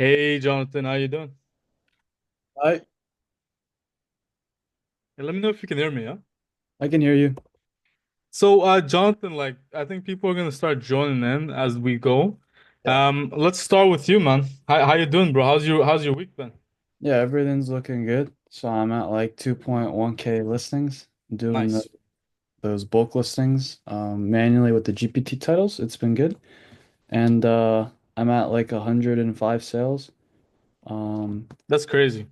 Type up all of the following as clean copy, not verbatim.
Hey Jonathan, how you doing? I Hey, let me know if you can hear me, yeah? I can hear you. So Jonathan, like I think people are gonna start joining in as we go. Yeah. Let's start with you, man. How you doing, bro? How's your week been? Yeah, everything's looking good. So I'm at like 2.1K listings, doing Nice. those bulk listings manually with the GPT titles. It's been good. And I'm at like 105 sales. Um That's crazy.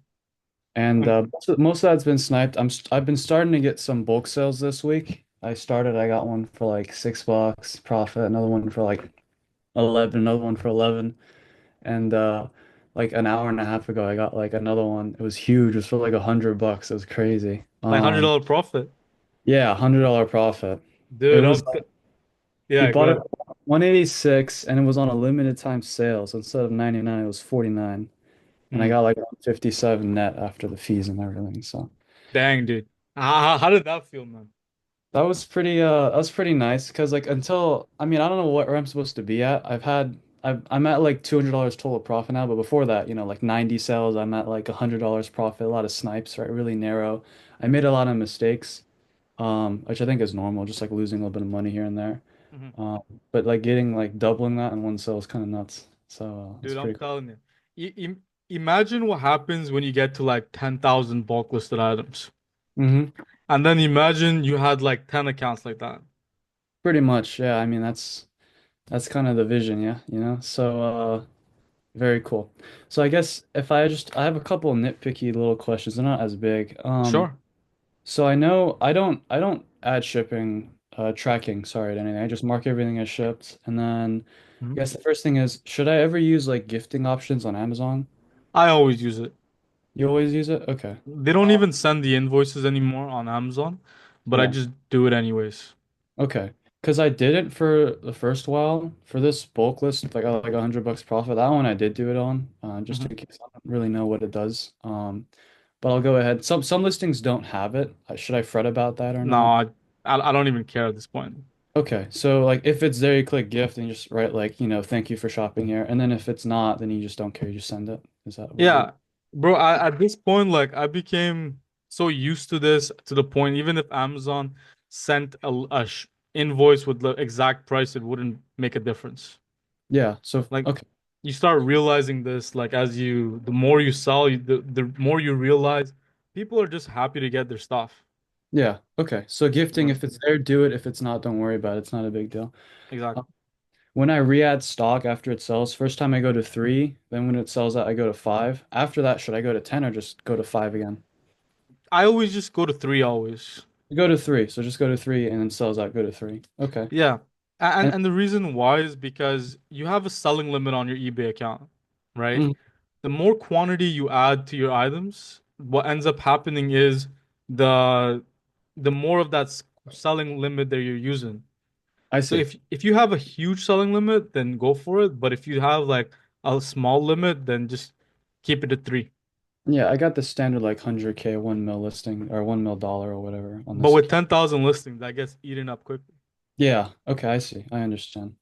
and Um, most of that's been sniped. I've been starting to get some bulk sales this week. I got one for like $6 profit, another one for like 11, another one for 11. And like an hour and a half ago, I got like another one. It was huge. It was for like $100. It was crazy. like $100 profit. Yeah, $100 profit. It Dude, was like he yeah, go bought it ahead. 186 and it was on a limited time sale. So instead of 99, it was 49. And I Mm. got like 57 net after the fees and everything. So Dang, dude. How did that feel, man? that was pretty nice because like until I mean I don't know where I'm supposed to be at. I'm at like $200 total profit now, but before that, like 90 sales, I'm at like $100 profit, a lot of snipes, right? Really narrow. I made a lot of mistakes, which I think is normal, just like losing a little bit of money here and there. Mhm. Um, but like getting like doubling that in one sale is kind of nuts. So it's Dude, I'm pretty cool. telling you. Imagine what happens when you get to like 10,000 bulk listed items. Hmm. And then imagine you had like 10 accounts like that. Pretty much, yeah. I mean that's kind of the vision, yeah, So very cool. So I guess if I have a couple of nitpicky little questions. They're not as big. Sure. So I know I don't add shipping tracking, sorry, to anything. I just mark everything as shipped. And then I Mhm. guess the first thing is, should I ever use like gifting options on Amazon? I always use it. You always use it? Okay. They don't even send the invoices anymore on Amazon, but I Yeah. just do it anyways. Okay. Because I did it for the first while for this bulk list, like like $100 profit. That one I did do it on, just Mhm. in case I don't really know what it does. But I'll go ahead. Some listings don't have it. Should I fret about that or No, not? I don't even care at this point. Okay, so like if it's there, you click gift and you just write like, thank you for shopping here. And then if it's not, then you just don't care, you just send it. Is that what it is? Yeah, bro, at this point, like I became so used to this to the point, even if Amazon sent a invoice with the exact price, it wouldn't make a difference. Yeah, so Like okay. you start realizing this, like the more you sell, the more you realize people are just happy to get their stuff. Yeah, okay. So gifting, Right. if it's there, do it. If it's not, don't worry about it. It's not a big deal. Uh, Exactly. When I re-add stock after it sells, first time I go to 3, then when it sells out, I go to 5. After that, should I go to 10 or just go to 5 again? I always just go to three always. Go to 3. So just go to 3 and then sells out, go to 3. Okay. Yeah. And And and the reason why is because you have a selling limit on your eBay account, right? mm, The more quantity you add to your items, what ends up happening is the the more of that selling limit that you're using. I So see. if you have a huge selling limit, then go for it. But if you have like a small limit, then just keep it at three. Yeah, I got the standard like 100K 1 mil listing or 1 mil dollar or whatever on But this with account. 10,000 listings, that gets eaten up quickly. Yeah, okay, I see. I understand.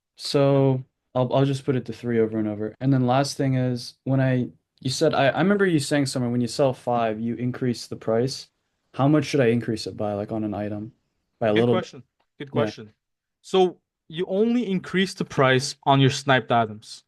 Yeah. So I'll just put it to 3 over and over. And then last thing is when you said I remember you saying somewhere when you sell 5, you increase the price. How much should I increase it by, like on an item? By a Good little bit? question. Good Yeah. question. So you only increase the price on your sniped items,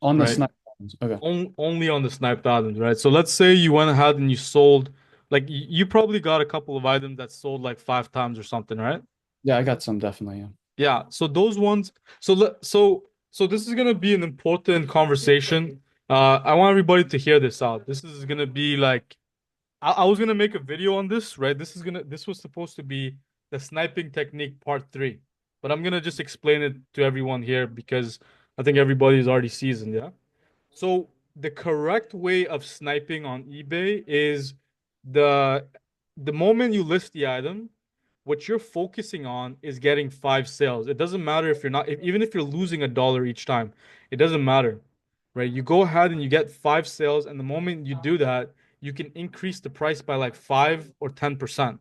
On the right? snipe items. Okay. Only on the sniped items, right? So let's say you went ahead and you sold, like you probably got a couple of items that sold like five times or something, right? Yeah, I got some definitely, yeah. Yeah. So those ones. So this is gonna be an important conversation. I want everybody to hear this out. This is gonna be like I was gonna make a video on this, right? This was supposed to be the sniping technique part three, but I'm gonna just explain it to everyone here because I think everybody's already seasoned, yeah? So the correct way of sniping on eBay is the the moment you list the item, what you're focusing on is getting five sales. It doesn't matter if you're not, even if you're losing $1 each time, it doesn't matter, right? You go ahead and you get five sales, and the moment you do that, you can increase the price by like 5 or 10%,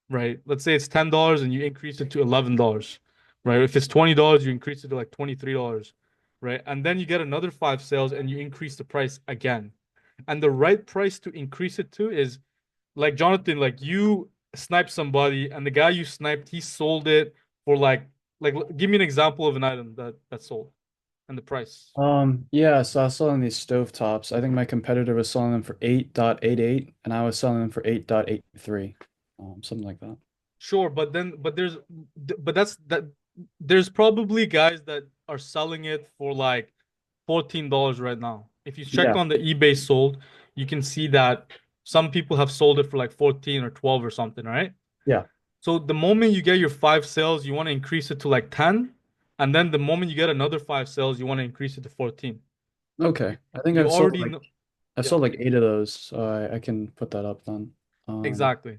right? Let's say it's $10 and you increase it to $11, right? If it's $20, you increase it to like $23, right? And then you get another five sales and you increase the price again. And the right price to increase it to is like Jonathan, like you sniped somebody and the guy you sniped, he sold it for give me an example of an item that sold and the price. Yeah, so I was selling these stove tops. I think my competitor was selling them for 8.88 and I was selling them for 8.83. Something like that. Sure, but that's that there's probably guys that are selling it for like $14 right now. If you check Yeah. on the eBay sold, you can see that some people have sold it for like 14 or 12 or something, right? Yeah. So the moment you get your five sales, you want to increase it to like 10, and then the moment you get another five sales, you want to increase it to 14. Okay. I think You I've sold already like know, I yeah, sold like 8 of those, so I can put that up then. Um, exactly.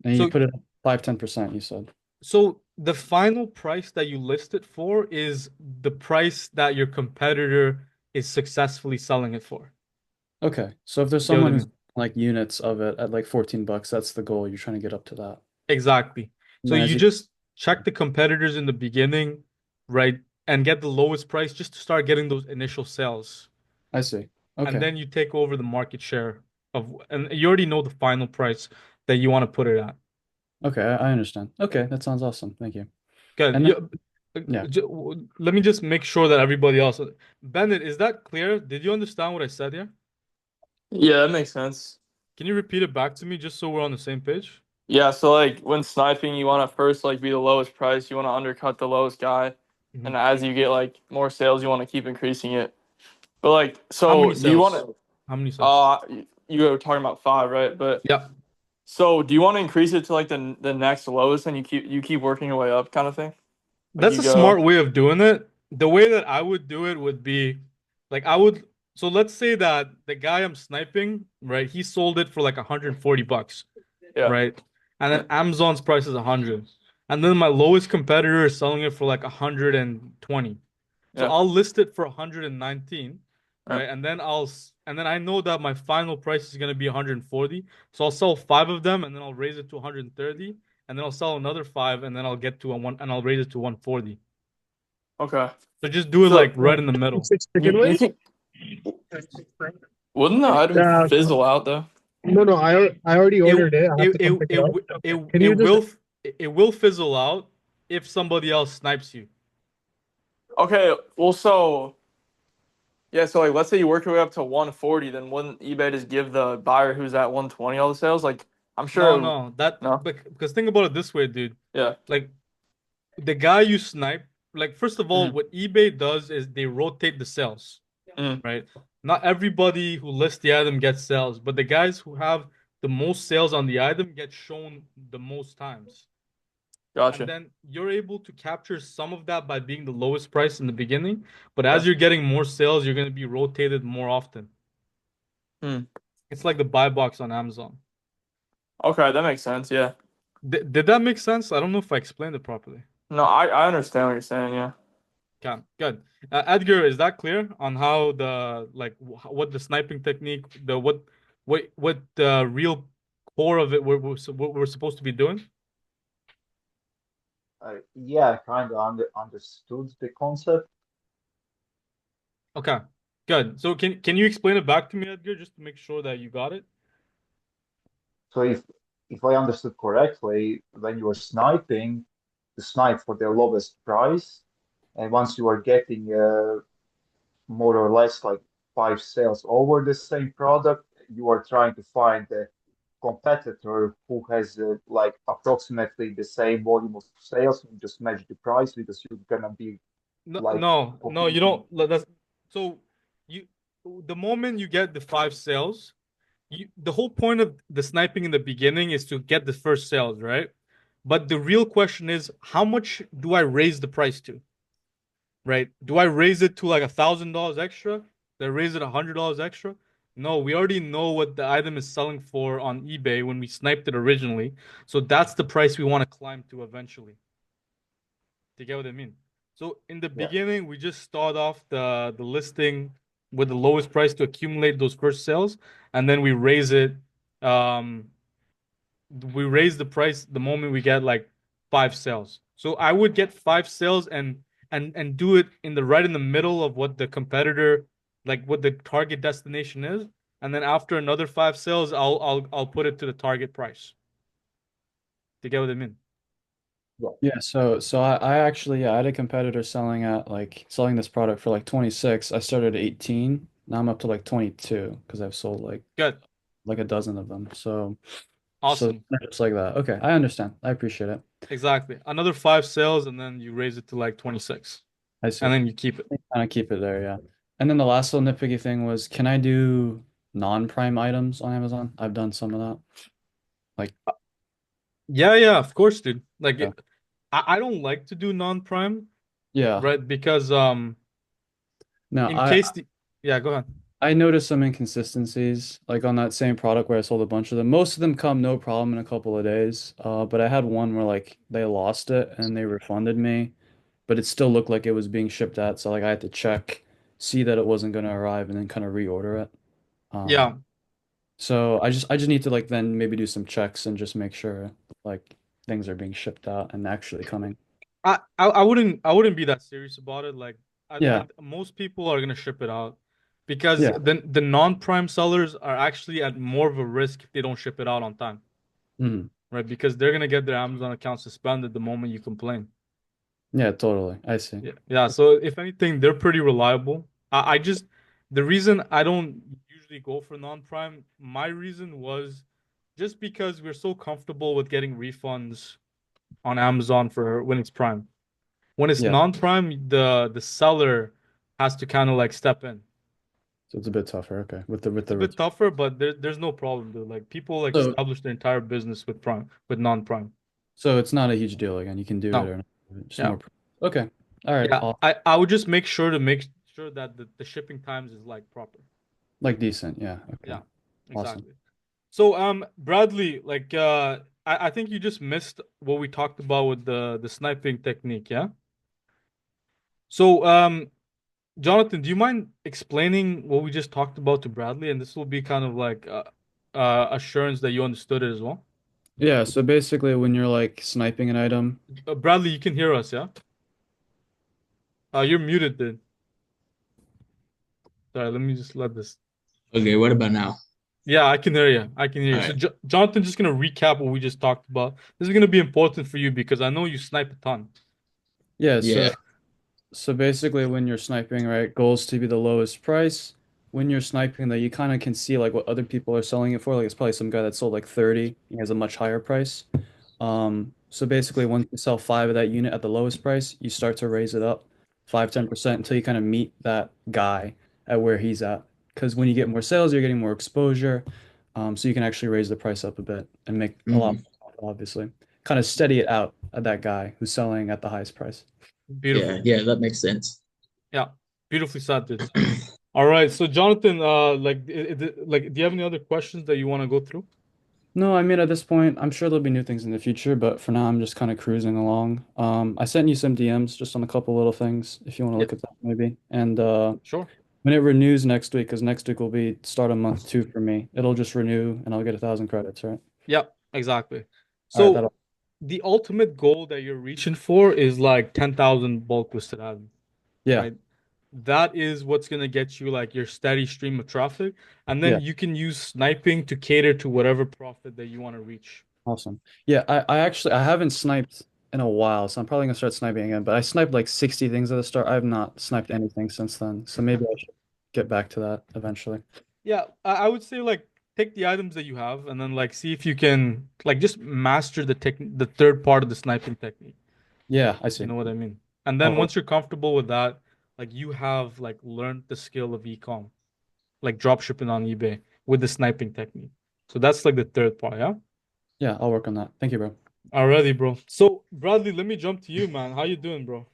and you So put it up 5-10%, you said. So the final price that you list it for is the price that your competitor is successfully selling it for. Okay. So if there's You get what I someone who's mean? like units of it at like 14 bucks, that's the goal. You're trying to get up to that. Exactly. And So then as you you just check the competitors in the beginning, right? And get the lowest price just to start getting those initial sales. I see. And Okay. then you take over the market share and you already know the final price that you want to put it at. Okay, I understand. Okay, that sounds awesome. Thank you. Good. And then yeah. Let me just make sure that everybody else. Bennett, is that clear? Did you understand what I said here? Yeah, that makes sense. Can you repeat it back to me just so we're on the same page? Yeah, so like when sniping, you want to first like be the lowest price. You want to undercut the lowest guy, Mhm. and as you get like more sales, you want to keep increasing it. But like, How so many do you want sales? to? How many sales? You were talking about five, right? But Yeah. so do you want to increase it to like the next lowest, and you keep working your way up, kind of thing? Like That's you a go, smart way of doing it. The way that I would do it would be like I would so let's say that the guy I'm sniping, right, he sold it for like 140 bucks, yeah, right? And then Amazon's price is 100. And then my lowest competitor is selling it for like 120. So yeah, I'll list it for 119, yeah. right? And then I know that my final price is going to be 140. So I'll sell five of them and then I'll raise it to 130 and then I'll sell another five and then I'll get to a one and I'll raise it to 140. Okay. So just do it like So right in the middle. Six you chicken you wings? think wouldn't the item Uh, fizzle out though? no, no, I already It ordered it. I have it to it come pick it it up. Can it you just? will it will fizzle out if somebody else snipes you. Okay, well, so. Yeah, so like let's say you work your way up to 140, then wouldn't eBay just give the buyer who's at 120 all the sales? Like I'm No, sure no, that no. because think about it this way, dude. Yeah. Like the guy you snipe, like first of all, Mm-hmm. what eBay does is they rotate the sales, Mm, right? Not everybody who lists the item gets sales, but the guys who have the most sales on the item get shown the most times. And gotcha. then you're able to capture some of that by being the lowest price in the beginning, but Yeah. as you're getting more sales, you're going to be rotated more often. Hmm. It's like the buy box on Amazon. Okay, that makes sense. Yeah. Did that make sense? I don't know if I explained it properly. No, I understand what you're saying. Yeah. Okay, good. Edgar, is that clear on how what the sniping technique, what the real core of it what we're supposed to be doing? Yeah, I kind of understood the concept. Okay, good. So can you explain it back to me, Edgar, just to make sure that you got it? So if I understood correctly, when you are sniping, you snipe for the lowest price, and once you are getting more or less like five sales over the same product, you are trying to find a competitor who has like approximately the same volume of sales. You just match the price because you're gonna be No, like no, no, you competing. don't. That's so you the moment you get the five sales, the whole point of the sniping in the beginning is to get the first sales, right? But the real question is, how much do I raise the price to, right? Do I raise it to like $1,000 extra? Do I raise it $100 extra? No, we already know what the item is selling for on eBay when we sniped it originally. So that's the price we want to climb to eventually. Do you get what I mean? So in the Yeah, beginning, we just start off the listing with the lowest price to accumulate those first sales, and then we raise it. Um, we raise the price the moment we get like five sales. So I would get five sales, and and do it in the right in the middle of what the competitor, like what the target destination is, and then after another five sales, I'll put it to the target price. Do you get what I mean? Yeah, so I actually I had a competitor selling this product for like 26. I started at 18. Now I'm up to like 22 because I've sold Good. like a dozen of them. So Awesome. just like that. Okay, I understand. I appreciate it. Exactly. Another five sales, and then you raise it to like 26, I see. and then you keep it. Kind of keep it there, yeah. And then the last little nitpicky thing was, can I do non-prime items on Amazon? I've done some of that. Like, Yeah, yeah, of course, dude. Like yeah, I don't like to do non-prime, yeah. right? Because No, in case the yeah, go ahead. I noticed some inconsistencies, like on that same product where I sold a bunch of them. Most of them come no problem in a couple of days. But I had one where like they lost it and they refunded me, but it still looked like it was being shipped out. So like I had to check, see that it wasn't going to arrive, and then kind of reorder it. Yeah. So I just need to like then maybe do some checks and just make sure like things are being shipped out and actually coming. I wouldn't be that serious about it. Like Yeah, most people are gonna ship it out because yeah. the non-prime sellers are actually at more of a risk if they don't ship it out on time, Mhm. right? Because they're gonna get their Amazon account suspended the moment you complain. Yeah, totally. I see. Yeah, yeah. So if anything, they're pretty reliable. I just the reason I don't usually go for non-prime, my reason was just because we're so comfortable with getting refunds on Amazon for when it's prime. When it's Yeah. non-prime, the seller has to kind of like step in. So it's a bit tougher. Okay. With It's a the bit return. tougher, but there's no problem, dude. Like people like So establish their entire business with prime, with non-prime. so it's not a huge deal again. You can do it No, or not. Just yeah, more. Okay. All right. yeah. I'll I would just make sure that the shipping times is like proper. like decent. Yeah. Okay. Yeah, Awesome. exactly. So Bradley, like I think you just missed what we talked about with the sniping technique, yeah? So Jonathan, do you mind explaining what we just talked about to Bradley? And this will be kind of like assurance that you understood it as well. Yeah. So basically, when you're like sniping an item, Bradley, you can hear us, yeah? You're muted, dude. Sorry, let me just let this. Okay, what about now? Yeah, I can hear you. I can hear All you. So, right. Jonathan, just gonna recap what we just talked about. This is gonna be important for you because I know you snipe a ton. yeah. So Yeah. So basically, when you're sniping, right, goals to be the lowest price. When you're sniping, though, you kind of can see like what other people are selling it for. Like it's probably some guy that sold like 30. He has a much higher price. So basically, once you sell five of that unit at the lowest price, you start to raise it up 5-10% until you kind of meet that guy at where he's at. Because when you get more sales, you're getting more exposure. So you can actually raise the price up a bit and make a lot Hmm. more profit, obviously. Kind of steady it out at that guy who's selling at the highest price. Yeah, Beautiful. yeah, that makes sense. Yeah, beautifully said, dude. All right, so Jonathan, like, do you have any other questions that you want to go through? No, I mean at this point, I'm sure there'll be new things in the future, but for now I'm just kind of cruising along. I sent you some DMs just on a couple little things if you want to Yeah, look at that maybe. And sure. when it renews next week, because next week will be start of month 2 for me, it'll just renew and I'll get 1,000 credits, right? Yeah, exactly. All right, So that'll the ultimate goal that you're reaching for is like 10,000 bulk listed ads, yeah, right? That is what's gonna get you like your steady stream of traffic, and yeah, then you can use sniping to cater to whatever profit that you want to reach. awesome. Yeah, I actually I haven't sniped in a while, so I'm probably gonna start sniping again. But I sniped like 60 things at the start. I have not sniped anything since then, so maybe I should get back to that eventually. Yeah, I would say like take the items that you have and then like see if you can like just master the third part of the sniping technique. Yeah, I You see. know what I mean? And then I'll work. once you're comfortable with that, like you have like learned the skill of ecom, like drop shipping on eBay with the sniping technique. So that's like the third part, yeah? Yeah, I'll work on that. Thank you, bro. Alrighty, bro. So Bradley, let me jump to you, man. How you doing, bro?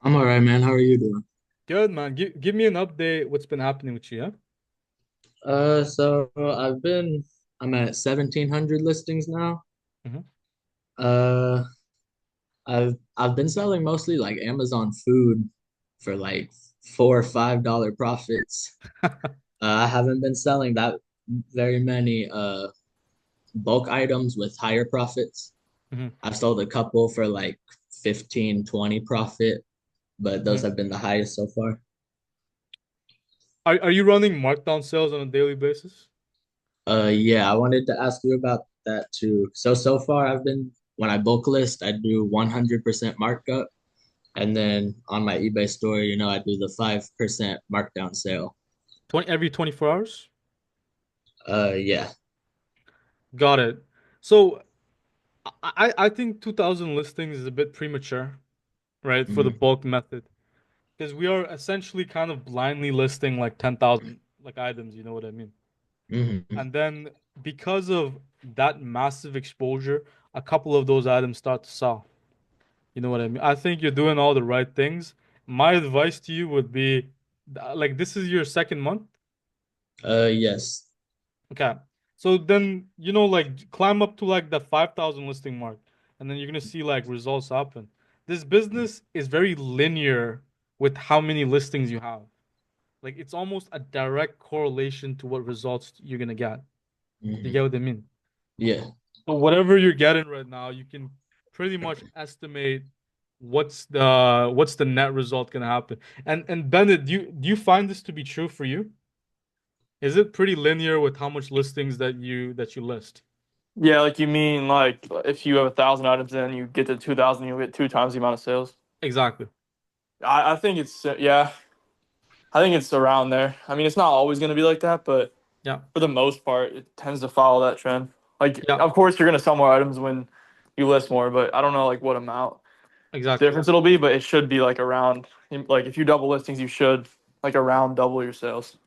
I'm all right, man. How are you doing? Good, man. Give me an update. What's been happening with you, yeah? So I'm at 1,700 listings now. Mm-hmm. Uh, I've been selling mostly like Amazon food for like $4 or $5 profits. I haven't been selling that very many bulk items with higher profits. Mm-hmm. I've sold a couple for like 15, 20 profit, but those Mhm. have been the highest so far. Are you running markdown sales on a daily basis? Yeah, I wanted to ask you about that too. So far I've been when I bulk list, I do 100% markup, and then on my eBay store, I do the 5% markdown sale. 20 every 24 hours? Yeah. Got it. So I think 2000 listings is a bit premature, right, for the Hmm. bulk method. Because we are essentially kind of blindly listing like 10,000 like items, you know what I mean? Hmm. And then because of that massive exposure, a couple of those items start to sell. You know what I mean? I think you're doing all the right things. My advice to you would be like this is your second month. Yes. Okay. So then, like climb up to like the 5,000 listing mark, and then you're gonna see like results happen. This business is very linear with how many listings you have. Like it's almost a direct correlation to what results you're gonna get. You Hmm. get what I mean? Yeah. So whatever you're getting right now, you can pretty much estimate what's the net result gonna happen. And Bennett, do you find this to be true for you? Is it pretty linear with how much listings that you list? Yeah, like you mean like if you have 1,000 items and you get to 2,000, you'll get two times the amount of sales. Exactly. I think it's yeah, I think it's around there. I mean, it's not always going to be like that, but Yeah. for the most part, it tends to follow that trend. Like, Yeah. of course, you're going to sell more items when you list more, but I don't know like what amount Exactly. difference it'll be, but it should be like around like if you double listings, you should like around double your sales.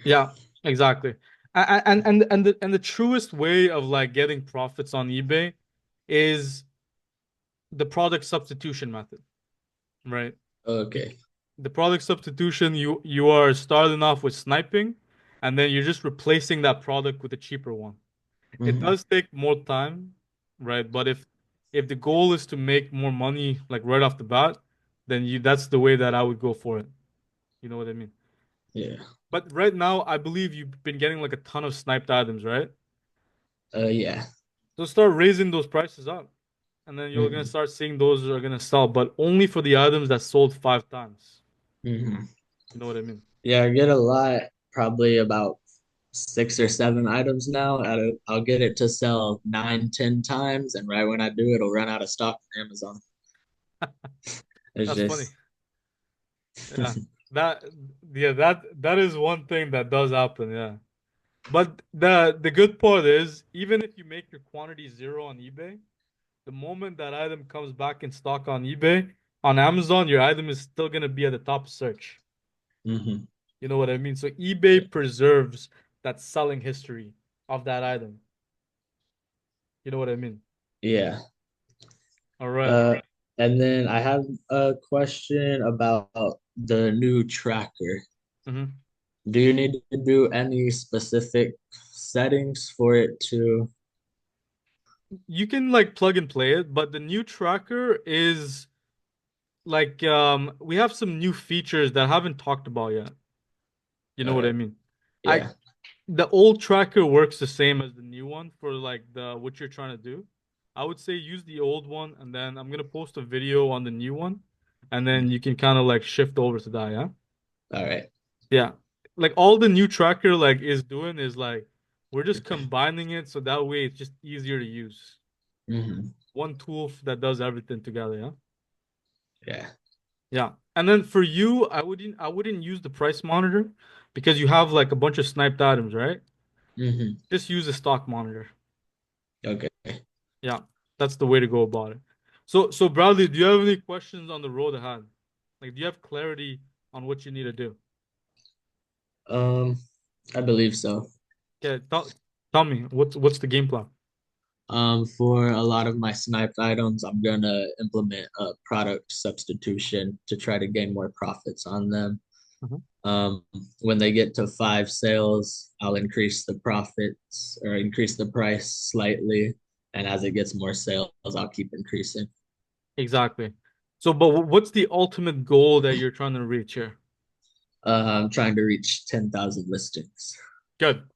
Yeah. Exactly. And the truest way of like getting profits on eBay is the product substitution method, right? Okay. The product substitution, you are starting off with sniping, and then you're just replacing that product with a cheaper one. It Hmm. does take more time, right? But if the goal is to make more money like right off the bat, then you that's the way that I would go for it. You know what I mean? Yeah. But right now, I believe you've been getting like a ton of sniped items, right? Yeah. So start raising those prices up, and then you're gonna Hmm. start seeing those are gonna sell, but only for the items that sold 5 times. Hmm. You know what I mean? Yeah, I get a lot, probably about 6 or 7 items now. I'll get it to sell 9, 10 times, and right when I do, it'll run out of stock on Amazon. It's That's funny. just, Yeah. That that is one thing that does happen, yeah. But the good part is even if you make your quantity zero on eBay, the moment that item comes back in stock on eBay, on Amazon, your item is still gonna be at the top of search. hmm. You know what I mean? So Yeah. eBay preserves that selling history of that item. You know what I mean? Yeah. All right. Uh, and then I have a question about the new tracker. Hmm. Do you need to do any specific settings for it to? You can like plug and play it, but the new tracker is like we have some new features that I haven't talked about yet. You know what I Uh, mean? I yeah. The old tracker works the same as the new one for like the what you're trying to do. I would say use the old one and then I'm gonna post a video on the new one and then you can kind of like shift over to that, yeah? All right. Yeah. Like all the new tracker like is doing is like we're just combining it so that way it's just easier to use. Hmm. One tool that does everything together, yeah? Yeah. Yeah. And then for you, I wouldn't use the price monitor because you have like a bunch of sniped items, right? Hmm. Just use a stock monitor. Okay. Yeah, that's the way to go about it. So Bradley, do you have any questions on the road ahead? Like, do you have clarity on what you need to do? Um, I believe so. Okay, tell me what's the game plan? For a lot of my sniped items, I'm gonna implement a product substitution to try to gain more profits on them. Mhm. Um, when they get to 5 sales, I'll increase the profits or increase the price slightly. And as it gets more sales, I'll keep increasing. Exactly. So, but what's the ultimate goal that you're trying to reach here? I'm trying to reach 10,000 listings. Good,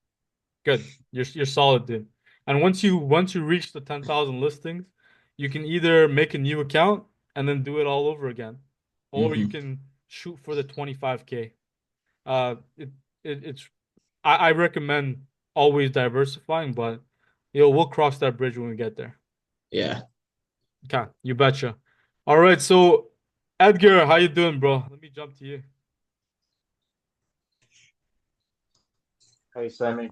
good. You're solid, dude. And once you reach the 10,000 listings, you can either make a new account and then do it all over again, or you Hmm. can shoot for the 25K. Uh, it, it's I recommend always diversifying, but we'll cross that bridge when we get there. Yeah. Okay, you betcha. All right, so Edgar, how you doing, bro? Let me jump to you. Hey Sammy,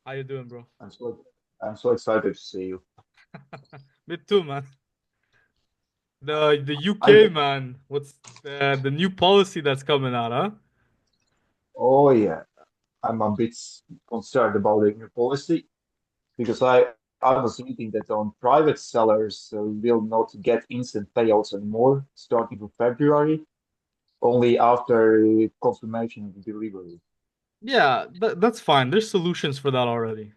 How you doing, bro? I'm so I'm so excited to see you. Me too, man. The I UK, man. What's the new policy that's coming out, huh? oh yeah, I'm a bit concerned about the new policy because I was reading that on private sellers will not get instant payouts anymore starting from February, only after confirmation of delivery. Yeah, that's fine. There's solutions for that already.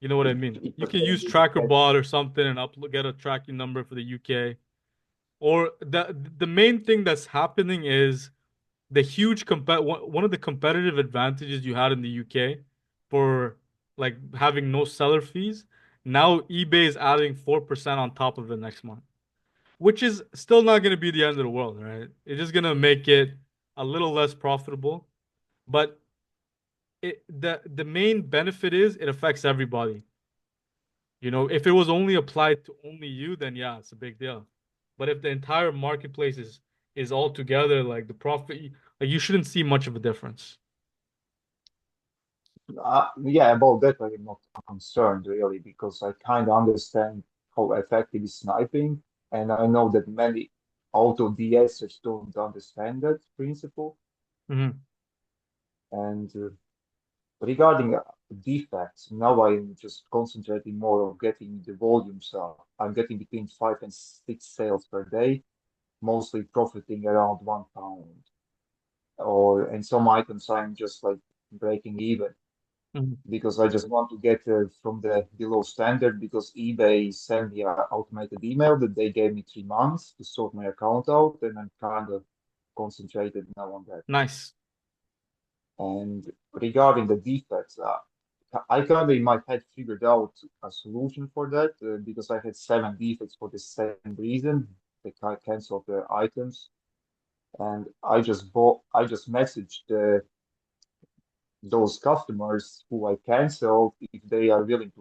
You know what I mean? It You was can use saying that TrackerBot or something and upload get a tracking number for the UK. Or the main thing that's happening is the huge one of the competitive advantages you had in the UK for like having no seller fees. Now eBay is adding 4% on top of it next month, which is still not going to be the end of the world, right? It's just going to make it a little less profitable, but the main benefit is it affects everybody. If it was only applied to only you, then yeah, it's a big deal. But if the entire marketplace is all together, like the profit, like you shouldn't see much of a difference. yeah, about that I'm not concerned really because I kind of understand how effective is sniping, and I know that many auto DSers don't understand that principle. Hmm. And regarding defects, now I'm just concentrating more on getting the volumes up. I'm getting between 5 and 6 sales per day, mostly profiting around £1. Or and some items I'm just like breaking even Hmm. because I just want to get from the below standard because eBay sent me an automated email that they gave me 3 months to sort my account out, and I'm kind of concentrated now on that. Nice. And regarding the defects, I kind of in my head figured out a solution for that because I had 7 defects for the same reason. They canceled the items, and I just messaged those customers who I canceled if they are willing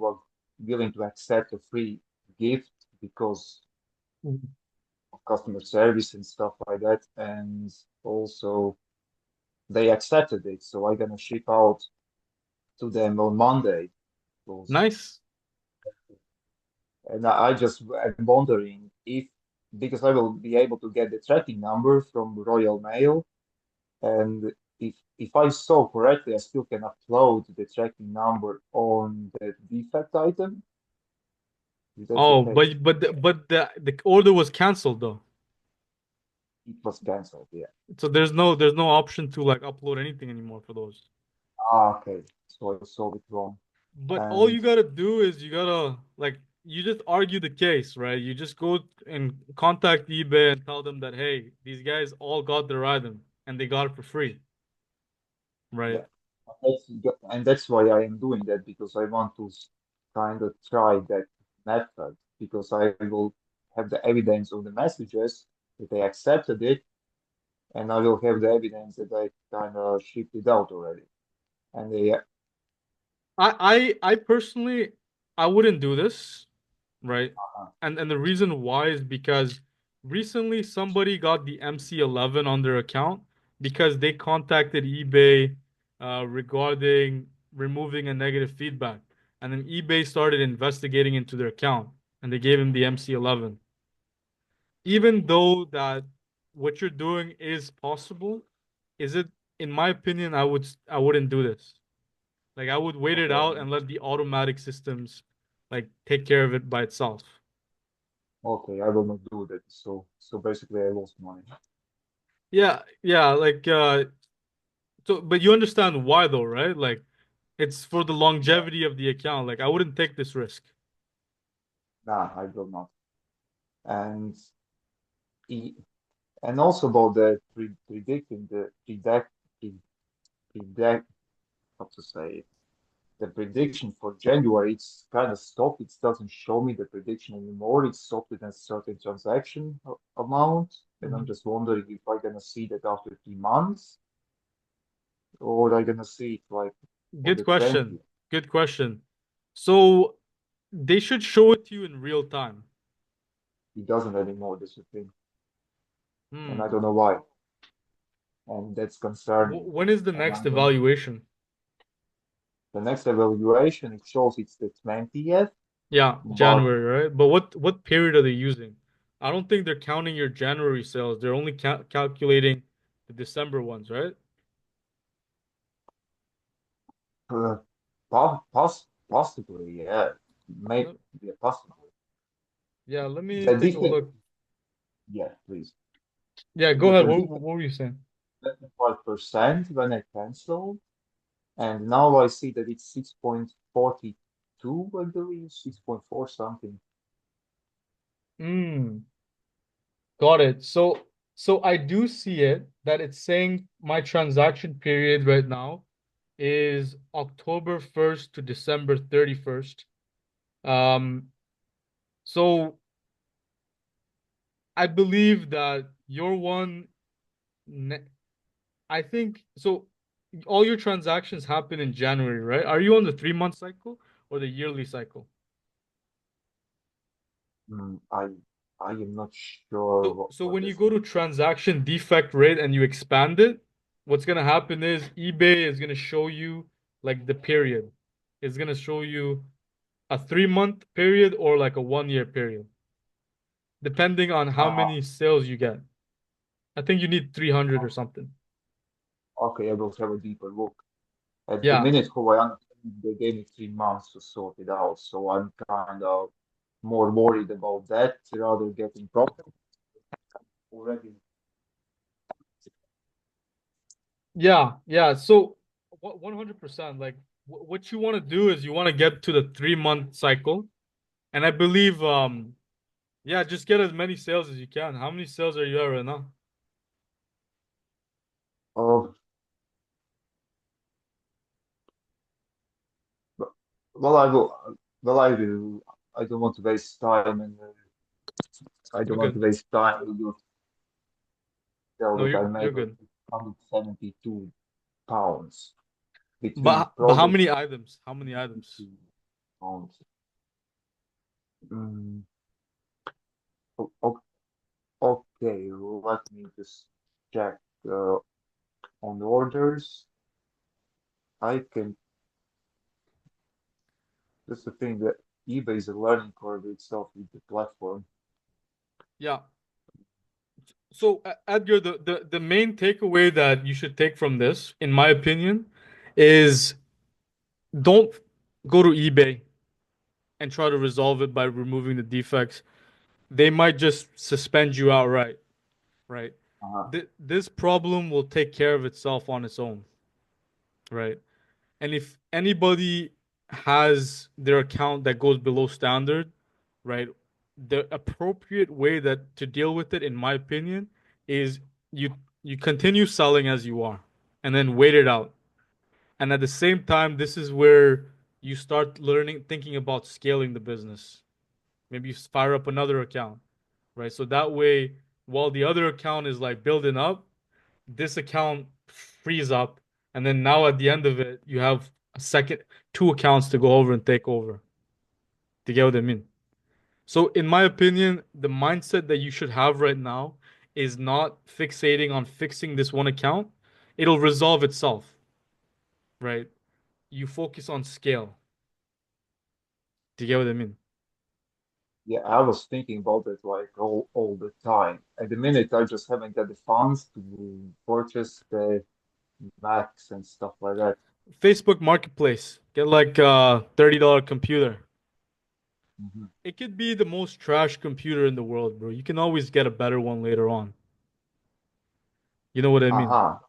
to accept a free gift because Mhm. of customer service and stuff like that. And also they accepted it, so I'm gonna ship out to them on Monday. Those. Nice. And I just am wondering if because I will be able to get the tracking number from Royal Mail, and if I saw correctly, I still can upload the tracking number on the defect item. If that's the Oh, case, but the order was canceled though. it was canceled. Yeah. So there's no option to like upload anything anymore for those. Okay. So I saw it wrong. But all And you gotta do is you gotta like you just argue the case, right? You just go and contact eBay and tell them that hey, these guys all got their item and they got it for free, right? yeah, that's why I am doing that because I want to kind of try that method because I will have the evidence of the messages that they accepted it, and I will have the evidence that I kind of shipped it out already. And they, I personally I wouldn't do this, right? uh, And the reason why is because recently somebody got the MC11 on their account because they contacted eBay regarding removing a negative feedback. And then eBay started investigating into their account and they gave him the MC11. Even though that what you're doing is possible, is it in my opinion I wouldn't do this. Like I would wait it okay, out and let the automatic systems like take care of it by itself. okay, I will not do that. So basically, I lost money. Yeah, yeah, like so but you understand why though, right? Like it's for the Yeah, longevity of the account. Like I wouldn't take this risk. nah, I will not. And e- and also about the predicting the predict how to say the prediction for January, it's kind of stopped. It doesn't show me the prediction anymore. It's stopped at a certain transaction amount. And I'm just wondering if I'm gonna see that after 3 months, or I'm gonna see it like on Good the question. 20th. Good question. So they should show it to you in real time. It doesn't anymore, this is the thing. And I Hmm. don't know why. And that's concerning. When is the And next I'm gonna evaluation? the next evaluation, it shows it's the 20th, Yeah, but January, right? But what period are they using? I don't think they're counting your January sales. They're only calculating the December ones, right? uh, possibly, yeah. Maybe, No- yeah, possibly. Yeah, let me The take a defect, look. yeah, please. Yeah, go Because ahead. the What defect were you saying? 25% when I canceled, and now I see that it's 6.42, I believe, 6.4 something. Mm, got it. So I do see it that it's saying my transaction period right now is October 1st to December 31st. Um, so I believe that your one, ne I think so. All your transactions happen in January, right? Are you on the 3 month cycle or the yearly cycle? Mm, I am not sure So what when you this go means. to transaction defect rate and you expand it, what's gonna happen is eBay is gonna show you like the period. It's gonna show you a 3 month period or like a 1 year period, depending on how Ah, many sales you get. I think you need 300 or something. okay, I will have a deeper look. At the Yeah. minute, how I understand, they gave me 3 months to sort it out, so I'm kind of more worried about that rather getting profit already. Yeah, yeah. So 100%. Like what you want to do is you want to get to the 3 month cycle, and I believe yeah, just get as many sales as you can. How many sales are you at right now? Oh, but- well, I will. Well, I will. I don't want to waste time, and I don't You're want to good. waste time with you tell No, that I you're made like good. 172 pounds between But how products. many items? How many items? Pounds. Mm, okay, let me just check uh, on orders. I can. That's the thing that eBay is a learning curve itself with the platform. Yeah. So Edgar, the main takeaway that you should take from this, in my opinion, is don't go to eBay and try to resolve it by removing the defects. They might just suspend you outright, right? Uh, This problem will take care of itself on its own, right? And if anybody has their account that goes below standard, right, the appropriate way that to deal with it, in my opinion, is you you continue selling as you are, and then wait it out. And at the same time, this is where you start learning, thinking about scaling the business. Maybe you fire up another account, right? So that way, while the other account is like building up, this account frees up, and then now at the end of it, you have a second, two accounts to go over and take over. To get what I mean? So, in my opinion, the mindset that you should have right now is not fixating on fixing this one account. It'll resolve itself, right? You focus on scale. Do you get what I mean? yeah, I was thinking about it like all the time. At the minute, I just haven't got the funds to purchase the Macs and stuff like that. Facebook Marketplace. Get like a $30 computer. Mhm. It could be the most trash computer in the world, bro. You can always get a better one later on. You know what I mean? Aha.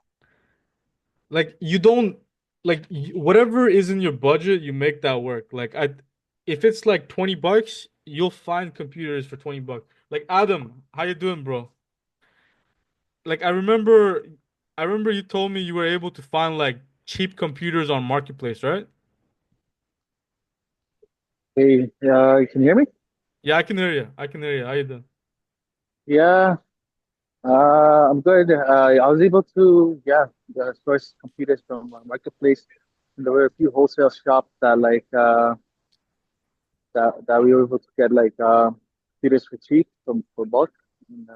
Like you don't like whatever is in your budget, you make that work. Like if it's like $20, you'll find computers for $20. Like Adam, how you doing, bro? Like I remember you told me you were able to find like cheap computers on Marketplace, right? Hey, can you hear me? Yeah, I can hear you. I can hear you. How you doing? Yeah. I'm good. I was able to, yeah, source computers from marketplace, and there were a few wholesale shops that that we were able to get computers for cheap from for bulk, and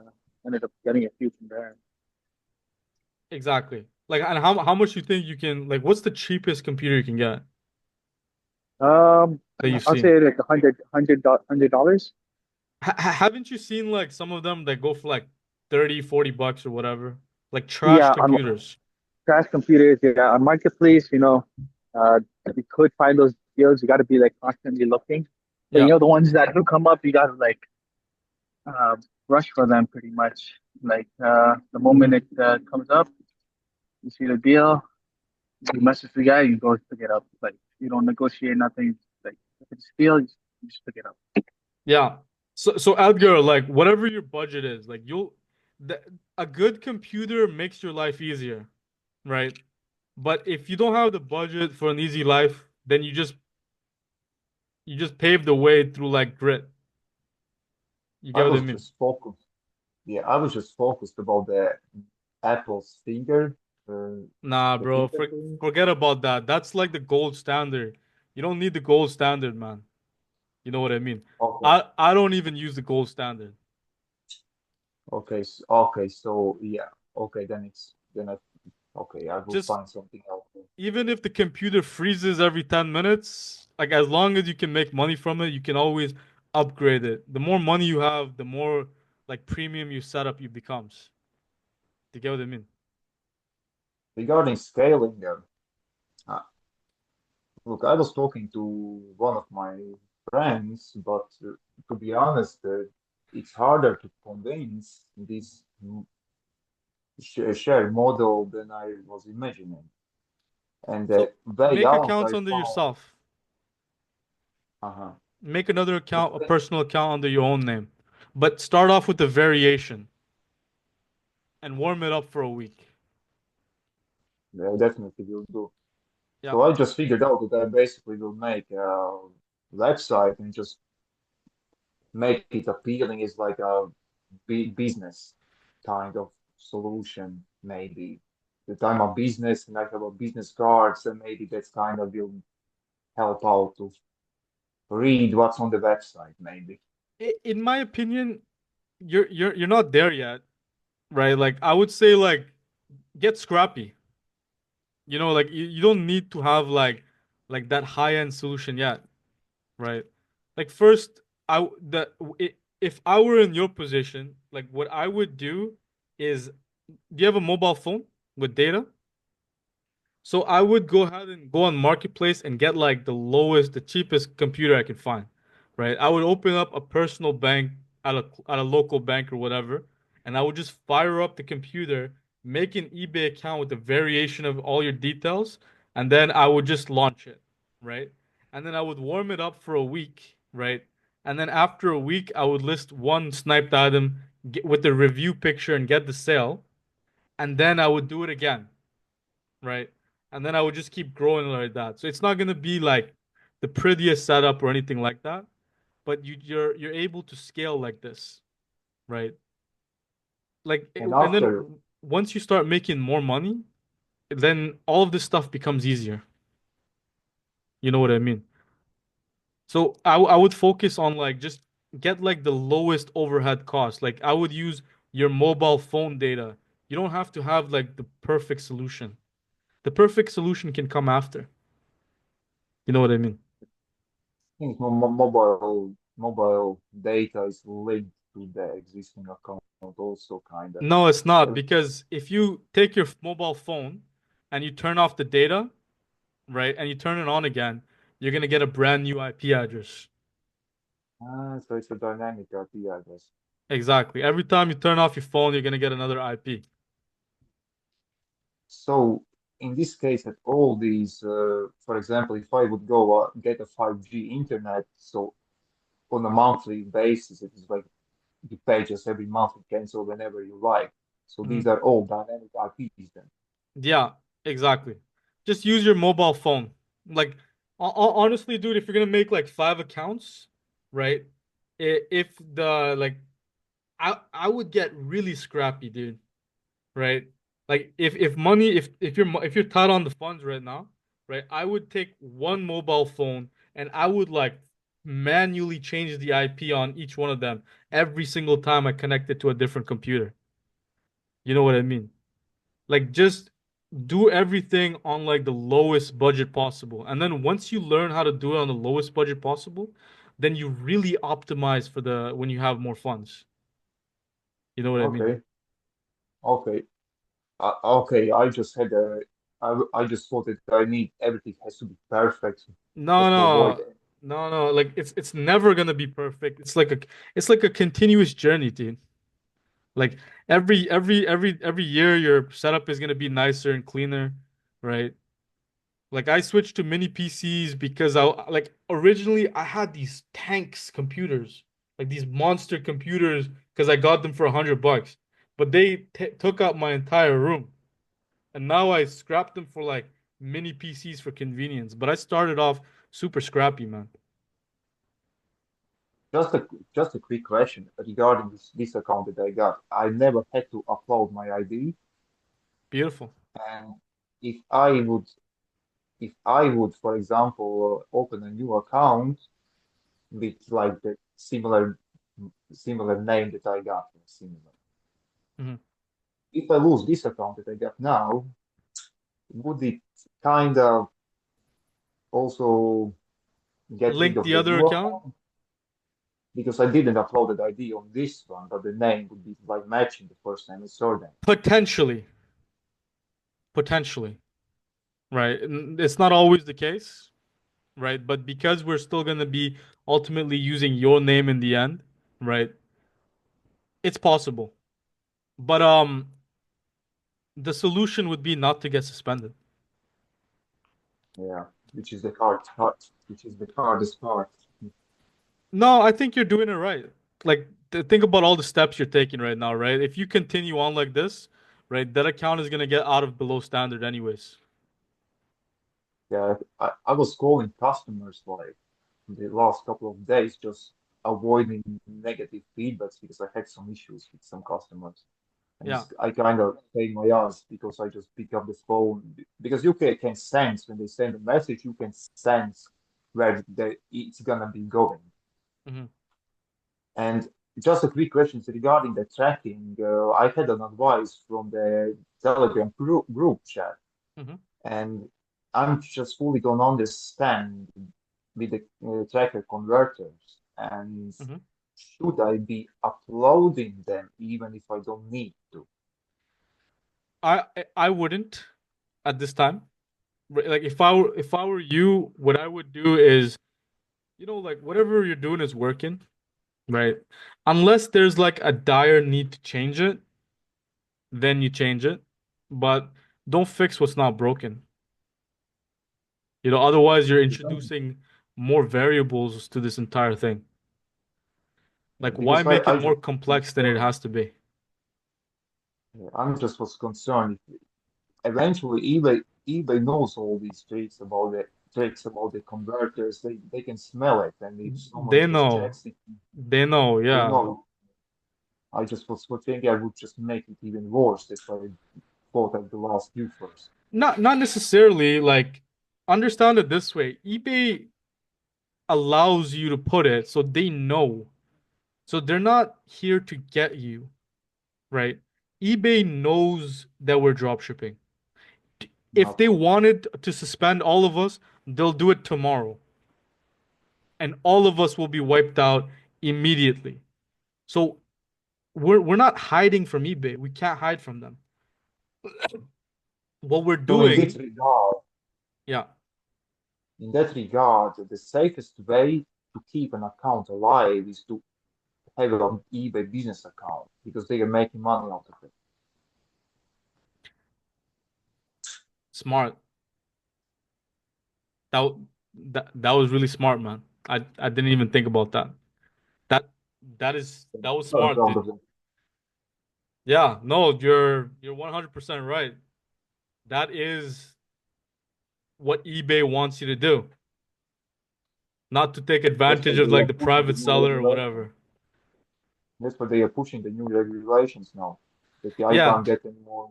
ended up getting a few from there. Exactly. Like, and how much you think you can like? What's the cheapest computer you can get Um, that you've I'll seen? say like $100. Haven't you seen like some of them that go for like 30, 40 bucks or whatever? Like trash Yeah, on computers. crash computers. Yeah, on marketplace, uh, you could find those deals. You got to be like constantly looking, but Yeah. the ones that do come up, you got to uh, rush for them pretty much. The moment it comes up, you see the deal, you message the guy, you go pick it up. Like you don't negotiate nothing. Like if it's a deal, you just pick it up. Yeah. So Edgar, like whatever your budget is, like the, a good computer makes your life easier, right? But if you don't have the budget for an easy life, then you just pave the way through like grit. You I get what I was mean? just focused. Yeah, I was just focused about the Apple's Nah, the bro, finger thing. forget about that. That's like the gold standard. You don't need the gold standard, man. You know what I mean? Okay, I don't even use the gold standard. okay, so yeah, okay, okay, I will Just find something else. even if the computer freezes every 10 minutes, like as long as you can make money from it, you can always upgrade it. The more money you have, the more like premium you set up you becomes. Do you get what I mean? Regarding scaling, uh, look, I was talking to one of my friends, but to be honest, it's harder to convince this share model than I was imagining. And the So way make out accounts I under found, yourself. uh-huh. Make another account, a But personal account under your own name. But start off with the variation and warm it up for a week. definitely will do. Yeah. So I just figured out that I basically will make a website and just make it appealing as like a business kind of solution, maybe. That I'm a business and I have a business cards, and maybe that's kind of will help out to read what's on the website, maybe. In my opinion, you're not there yet, right? Like I would say like get scrappy. You know, like you don't need to have like that high-end solution yet, right? Like first if I were in your position, like what I would do is do you have a mobile phone with data? So I would go ahead and go on Marketplace and get like the lowest, the cheapest computer I can find, right? I would open up a personal bank at a local bank or whatever, and I would just fire up the computer, make an eBay account with a variation of all your details, and then I would just launch it, right? And then I would warm it up for a week, right? And then after a week, I would list one sniped item with the review picture and get the sale, and then I would do it again, right? And then I would just keep growing like that. So it's not gonna be like the prettiest setup or anything like that, but you're able to scale like this, right? And And then after, once you start making more money, then all of this stuff becomes easier. You know what I mean? So I would focus on like just get like the lowest overhead cost. Like I would use your mobile phone data. You don't have to have like the perfect solution. The perfect solution can come after. You know what I mean? I think mobile data is linked to the existing account also kind of. No, it's not Every, because if you take your mobile phone and you turn off the data, right, and you turn it on again, you're gonna get a brand new IP address. so it's a dynamic IP address. Exactly. Every time you turn off your phone, you're gonna get another IP. So in this case, at all these, for example, if I would go get a 5G internet, so on a monthly basis, it is like you pay just every month and cancel whenever you like. So these Mhm. are all dynamic IPs then. Yeah, exactly. Just use your mobile phone. Like, honestly, dude, if you're gonna make like five accounts, right? If the like I would get really scrappy, dude. Right? Like if money if you're tight on the funds right now, right? I would take one mobile phone and I would like manually change the IP on each one of them every single time I connect it to a different computer. You know what I mean? Like just do everything on like the lowest budget possible. And then once you learn how to do it on the lowest budget possible, then you really optimize for the when you have more funds. You know what I mean? Okay, okay, okay. I just thought that I need everything has to be perfect No, just to avoid no, it. no, no. Like it's never gonna be perfect. It's like a continuous journey, dude. Like every year your setup is gonna be nicer and cleaner, right? Like I switched to mini PCs because I like originally I had these tanks computers, like these monster computers, because I got them for $100, but they t took up my entire room, and now I scrapped them for like mini PCs for convenience. But I started off super scrappy, man. Just a just a quick question regarding this account that I got. I never had to upload my ID, Beautiful. and if I would for example, open a new account with like the similar name that I got, similar. Hmm. If I lose this account that I got now, would it kind of also get rid Link of the the other new account? account? Because I didn't upload the ID on this one, but the name would be like matching the first name and surname. Potentially. Potentially. Right. It's not always the case, right? But because we're still gonna be ultimately using your name in the end, right? It's possible. But the solution would be not to get suspended. Yeah, which is the hardest part. No, I think you're doing it right. Like think about all the steps you're taking right now, right? If you continue on like this, right, that account is gonna get out of below standard anyways. Yeah, I was calling customers like the last couple of days, just avoiding negative feedbacks because I had some issues with some customers. And Yeah. I kind of take my ass because I just pick up the phone because you can sense when they send a message, you can sense where it's gonna be going. Hmm. And just a quick question regarding the tracking. I had an advice from the Telegram group chat, Hmm. and I'm just fully don't understand with the tracker converters. And Hmm. should I be uploading them even if I don't need to? I wouldn't at this time. Like if I were you, what I would do is, like whatever you're doing is working, right? Unless there's like a dire need to change it, then you change it. But don't fix what's not broken. Otherwise you're introducing more variables to this entire thing. Like why Because make it I more just complex than it concerned. has to be? I'm just was concerned if eventually eBay knows all these tricks about the converters. They can smell it, and if someone They just know. checks it, They know, they yeah. know. I just was thinking I would just make it even worse. That's why I thought I would ask you first. Not necessarily like understand it this way. eBay allows you to put it so they know. So they're not here to get you, right? eBay knows that we're dropshipping. If they Okay. wanted to suspend all of us, they'll do it tomorrow, and all of us will be wiped out immediately. So we're not hiding from eBay. We can't hide from them. What we're So doing, yeah. in that regard, the safest way to keep an account alive is to have an eBay business account because they are making money out of it. Smart. That that was really smart, man. I didn't even think about that. That that was I'm smart, proud dude. of them. Yeah, no, you're 100% right. That is what eBay wants you to do, not to take That's why advantage of they like are the pushing the private new seller or regulation. whatever. That's why they are pushing the new regulations now. That I Yeah. can't get any more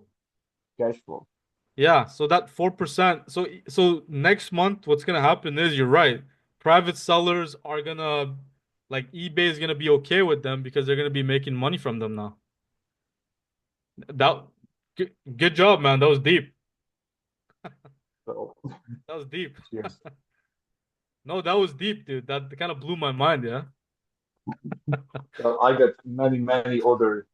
cash flow. Yeah, so that 4%. So next month, what's gonna happen is you're right. Private sellers are gonna like eBay is gonna be okay with them because they're gonna be making money from them now. That good job, man. That was deep. So That was deep. cheers. No, that was deep, dude. That kind of blew my mind, yeah. Well, I got many other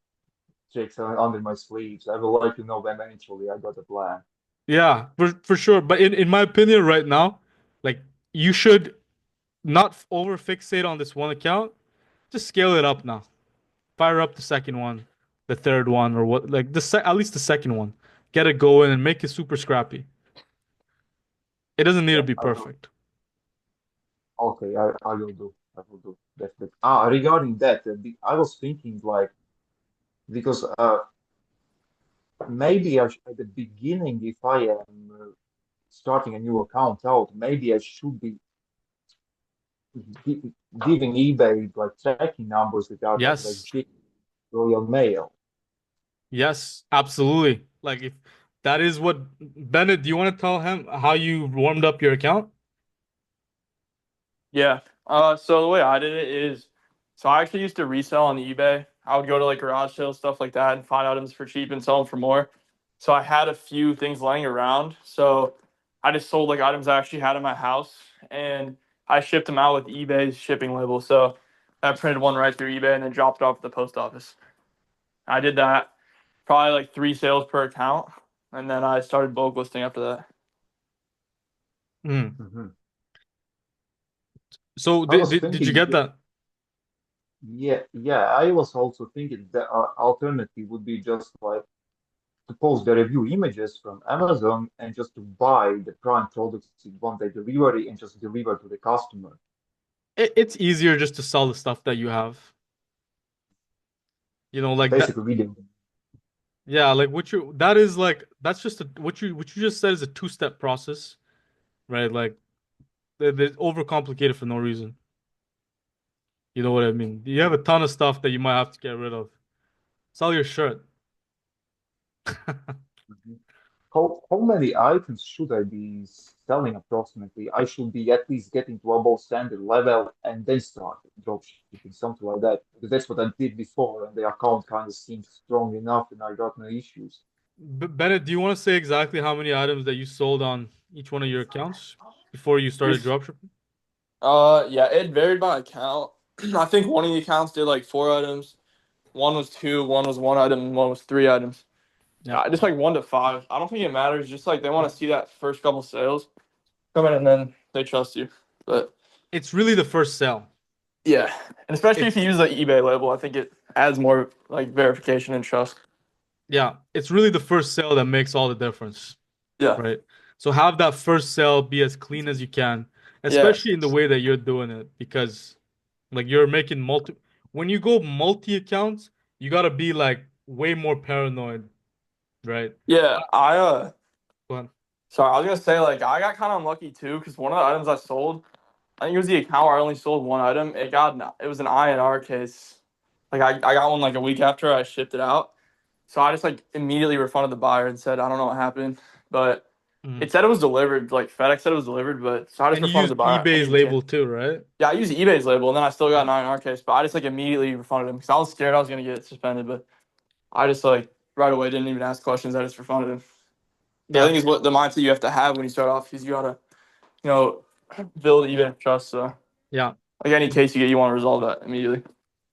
tricks under my sleeves. I will let you know when eventually I got a plan. Yeah, for sure. But in my opinion, right now, like you should not over fixate on this one account. Just scale it up now. Fire up the second one, the third one, or what like at least the second one. Get it going and make it super scrappy. It doesn't need to Yeah, be I will. perfect. Okay, I will do. I will do. That. Regarding that, I was thinking like because maybe at the beginning, if I am starting a new account out, maybe I should be gi- giving eBay like tracking numbers that are like Yes. legit Royal Mail. Yes, absolutely. Like if that is what Bennett, do you want to tell him how you warmed up your account? Yeah. So the way I did it is, so I actually used to resell on eBay. I would go to like garage sales, stuff like that, and find items for cheap and sell them for more. So I had a few things laying around. So I just sold like items I actually had in my house, and I shipped them out with eBay's shipping label. So I printed one right through eBay and then dropped it off at the post office. I did that, probably like 3 sales per account, and then I started bulk listing after that. Hmm. Mhm. So I was did you thinking, get that? yeah, I was also thinking the alternative would be just like to post the review images from Amazon and just to buy the prime products in one day delivery and just deliver to the customer. It's easier just to sell the stuff that you have. You know, like that. Basically, we did. Yeah, like what you that is like that's just what you just said is a two-step process, right? Like they're overcomplicated for no reason. You know what I mean? You have a ton of stuff that you might have to get rid of. Sell your shirt. How many items should I be selling approximately? I should be at least getting to above standard level and then start dropshipping, something like that. Because that's what I did before, and the account kind of seemed strong enough, and I got no issues. Bennett, do you want to say exactly how many items that you sold on each one of your accounts before you started Bef- dropshipping? Yeah, it varied by account. I think one of the accounts did like 4 items. One was two, one was one item, and one was 3 items. Yeah. Just like 1 to 5. I don't think it matters. Just like they want to see that first couple sales come in, and then they trust you. But It's really the first sale. yeah, and especially if It's you use the eBay label, I think it adds more like verification and trust. yeah, it's really the first sale that makes all the difference, Yeah, right? So have that first sale be as clean as you can, yeah, especially in the way that you're doing it, because like you're making when you go multi accounts, you gotta be like way more paranoid, right? yeah. But Sorry, I was gonna say like I got kind of unlucky too because one of the items I sold, I think it was the account where I only sold one item. It was an INR case. Like I got one like a week after I shipped it out. So I just like immediately refunded the buyer and said, I don't know what happened, but mhm. it said it was delivered. Like FedEx said it was delivered, but so I just And you refunded the used buyer. I eBay's didn't even care. label too, right? Yeah, I used eBay's label, and then I still got Yeah. an INR case, but I just like immediately refunded him because I was scared I was gonna get suspended, but I just like right away didn't even ask questions. I just refunded him. I Yeah. think is what the mindset you have to have when you start off, because you gotta, you know, build eBay trust. So Yeah. like any case you get, you want to resolve that immediately.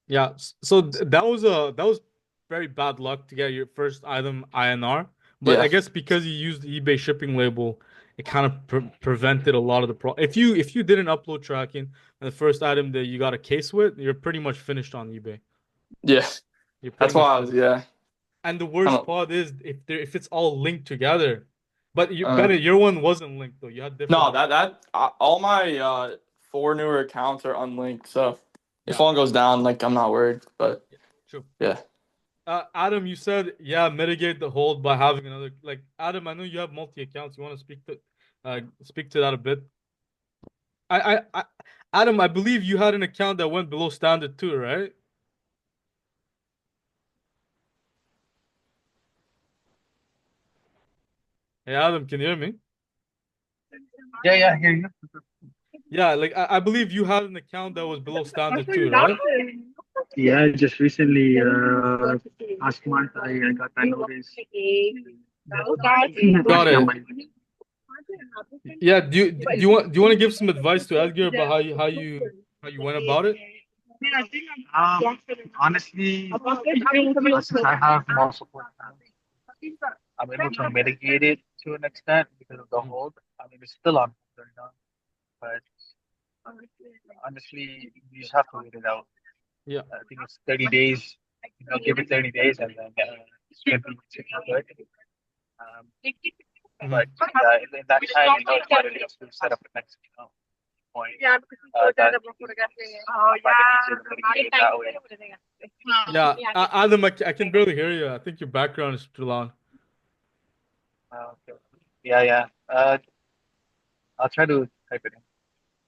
Yeah. So that was very bad luck to get your first item INR. But Yeah, I guess because you used the eBay shipping label, it kind of prevented a lot of the pro. If you didn't upload tracking and the first item that you got a case with, you're pretty much finished on eBay. yeah. You're pretty That's much why I was finished. yeah. And the I worst don't. part is if it's all linked together. But Uh, Bennett, your one wasn't linked though. You had different no, accounts. all my 4 newer accounts are unlinked. So if Yeah. one goes down, like I'm not worried. But Yeah. True. yeah, Adam, you said, yeah, mitigate the hold by having another like Adam, I know you have multi accounts. You want to speak to that a bit? I Adam, I believe you had an account that went below standard too, right? Hey Adam, can you hear me? Yeah, I hear you. Yeah, like I believe you had an account that was below standard too, right? Yeah, just recently, last month, I got that notice. Got Yeah, it. Yeah, do you want to give some advice to Edgar about how you went about it? um, honestly, since I have multiple accounts, I'm able to mitigate it to an extent because of the Mhm. hold. I mean, it's still on hold right now, but honestly, you just have to wait it out. Yeah. I think it's 30 days. Give it 30 days and then it's going to be good. Um, but Mhm. in that time, it's better just to set up the next point. That I find it easier to mitigate it that way. Yeah, Adam, I can barely hear you. I think your background is too loud. Okay. Yeah. I'll try to type it in.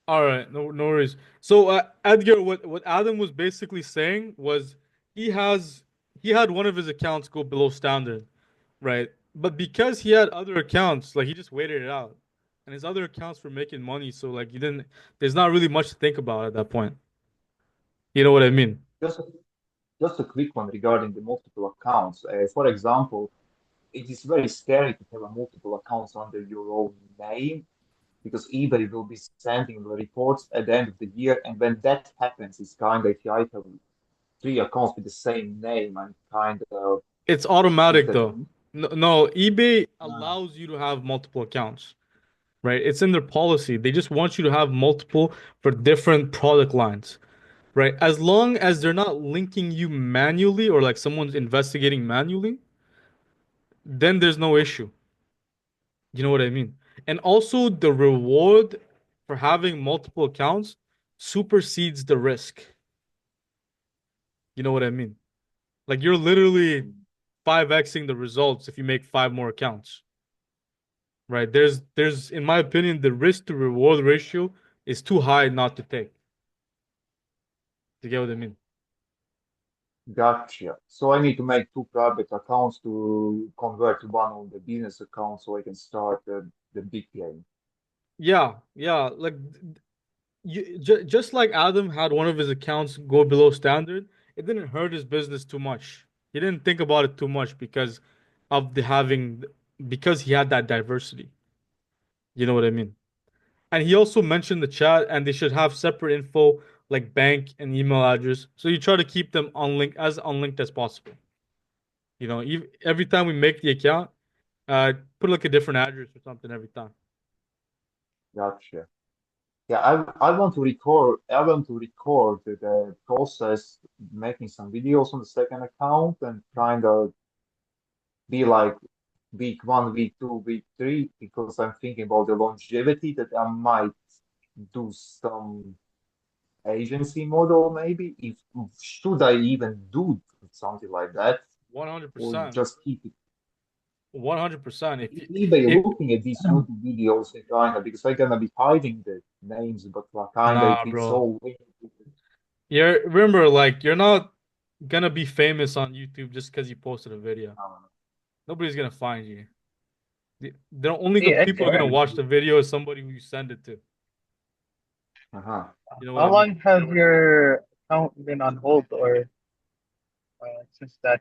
All right, no worries. So, Edgar, what Adam was basically saying was he had one of his accounts go below standard, right? But because he had other accounts, like he just waited it out, and his other accounts were making money, so like you didn't. There's not really much to think about at that point. You know what I mean? Just a, just a quick one regarding the multiple accounts. For example, it is very scary to have a multiple accounts under your own name because eBay will be sending the reports at the end of the year, and when that happens, it's kind of if I have three accounts with the same name, I'm kind of It's is automatic that though. No, eBay allows you to have multiple accounts, right? It's in their policy. They just want you to have multiple for different product lines. Right? As long as they're not linking you manually or like someone's investigating manually, then there's no issue. You know what I mean? And also the reward for having multiple accounts supersedes the risk. You know what I mean? Like you're literally 5xing the results if you make five more accounts. Right? There's in my opinion the risk to reward ratio is too high not to take. You get what I mean? gotcha. So I need to make two private accounts to convert to one of the business accounts so I can start the big game. Yeah. Like just like Adam had one of his accounts go below standard, it didn't hurt his business too much. He didn't think about it too much because of the having because he had that diversity. You know what I mean? And he also mentioned the chat and they should have separate info like bank and email address. So you try to keep them unlinked as possible. Every time we make the account, put like a different address or something every time. Gotcha. Yeah, I want to record the process, making some videos on the second account and kind of be like week one, week two, week three, because I'm thinking about the longevity that I might do some agency model maybe. If should I even do something like that or 100%. just keep it 100%. eBay If looking at these YouTube videos and kind of because I'm gonna be hiding the names, but like kind of if Nah, it's bro. all linked. Remember, like you're not gonna be famous on YouTube just because you posted a video. Nobody's gonna find you. Only the Hey, people who are Edgar, gonna watch the video is somebody who you send it to. Uh-huh. You know what how I mean? long has your account been on hold, or since that,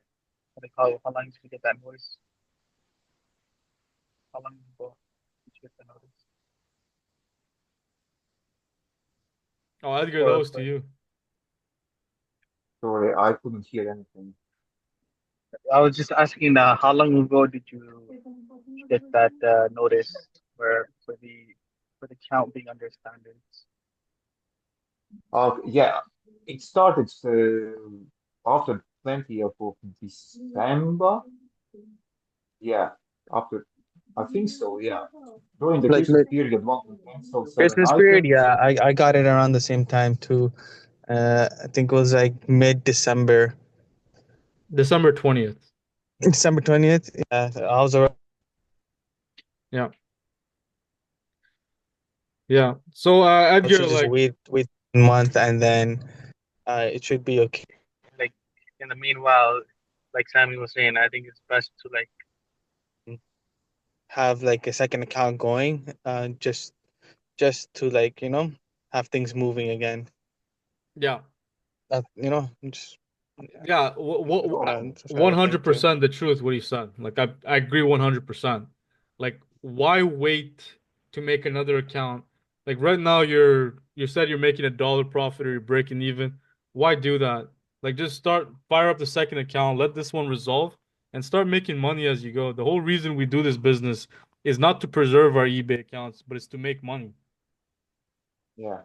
what they call it, how long did you get that notice? How long ago did you get the notice? Oh, Edgar, that For, was to for you. Sorry, I couldn't hear anything. I was just asking, how long ago did you get that notice for the count being under standards? Yeah, it started after 20th of December. Yeah, after I think so. Yeah, during the Like Christmas period, one we canceled seven Christmas period, items. yeah, I got it around the same time too. I think it was like mid-December, December 20th. December 20th. Yeah, I was around. Yeah. Yeah. So, So Edgar, just like, wait a month, and then it should be okay. Like in the meanwhile, like Sammy was saying, I think it's best to like have like a second account going, just to like have things moving again. Yeah. Just Yeah, that's what I'm trying to think too. 100% the truth what he said. Like I agree 100%. Like why wait to make another account? Like right now you said you're making $1 profit or you're breaking even. Why do that? Like just start fire up the second account, let this one resolve and start making money as you go. The whole reason we do this business is not to preserve our eBay accounts, but it's to make money. Yeah.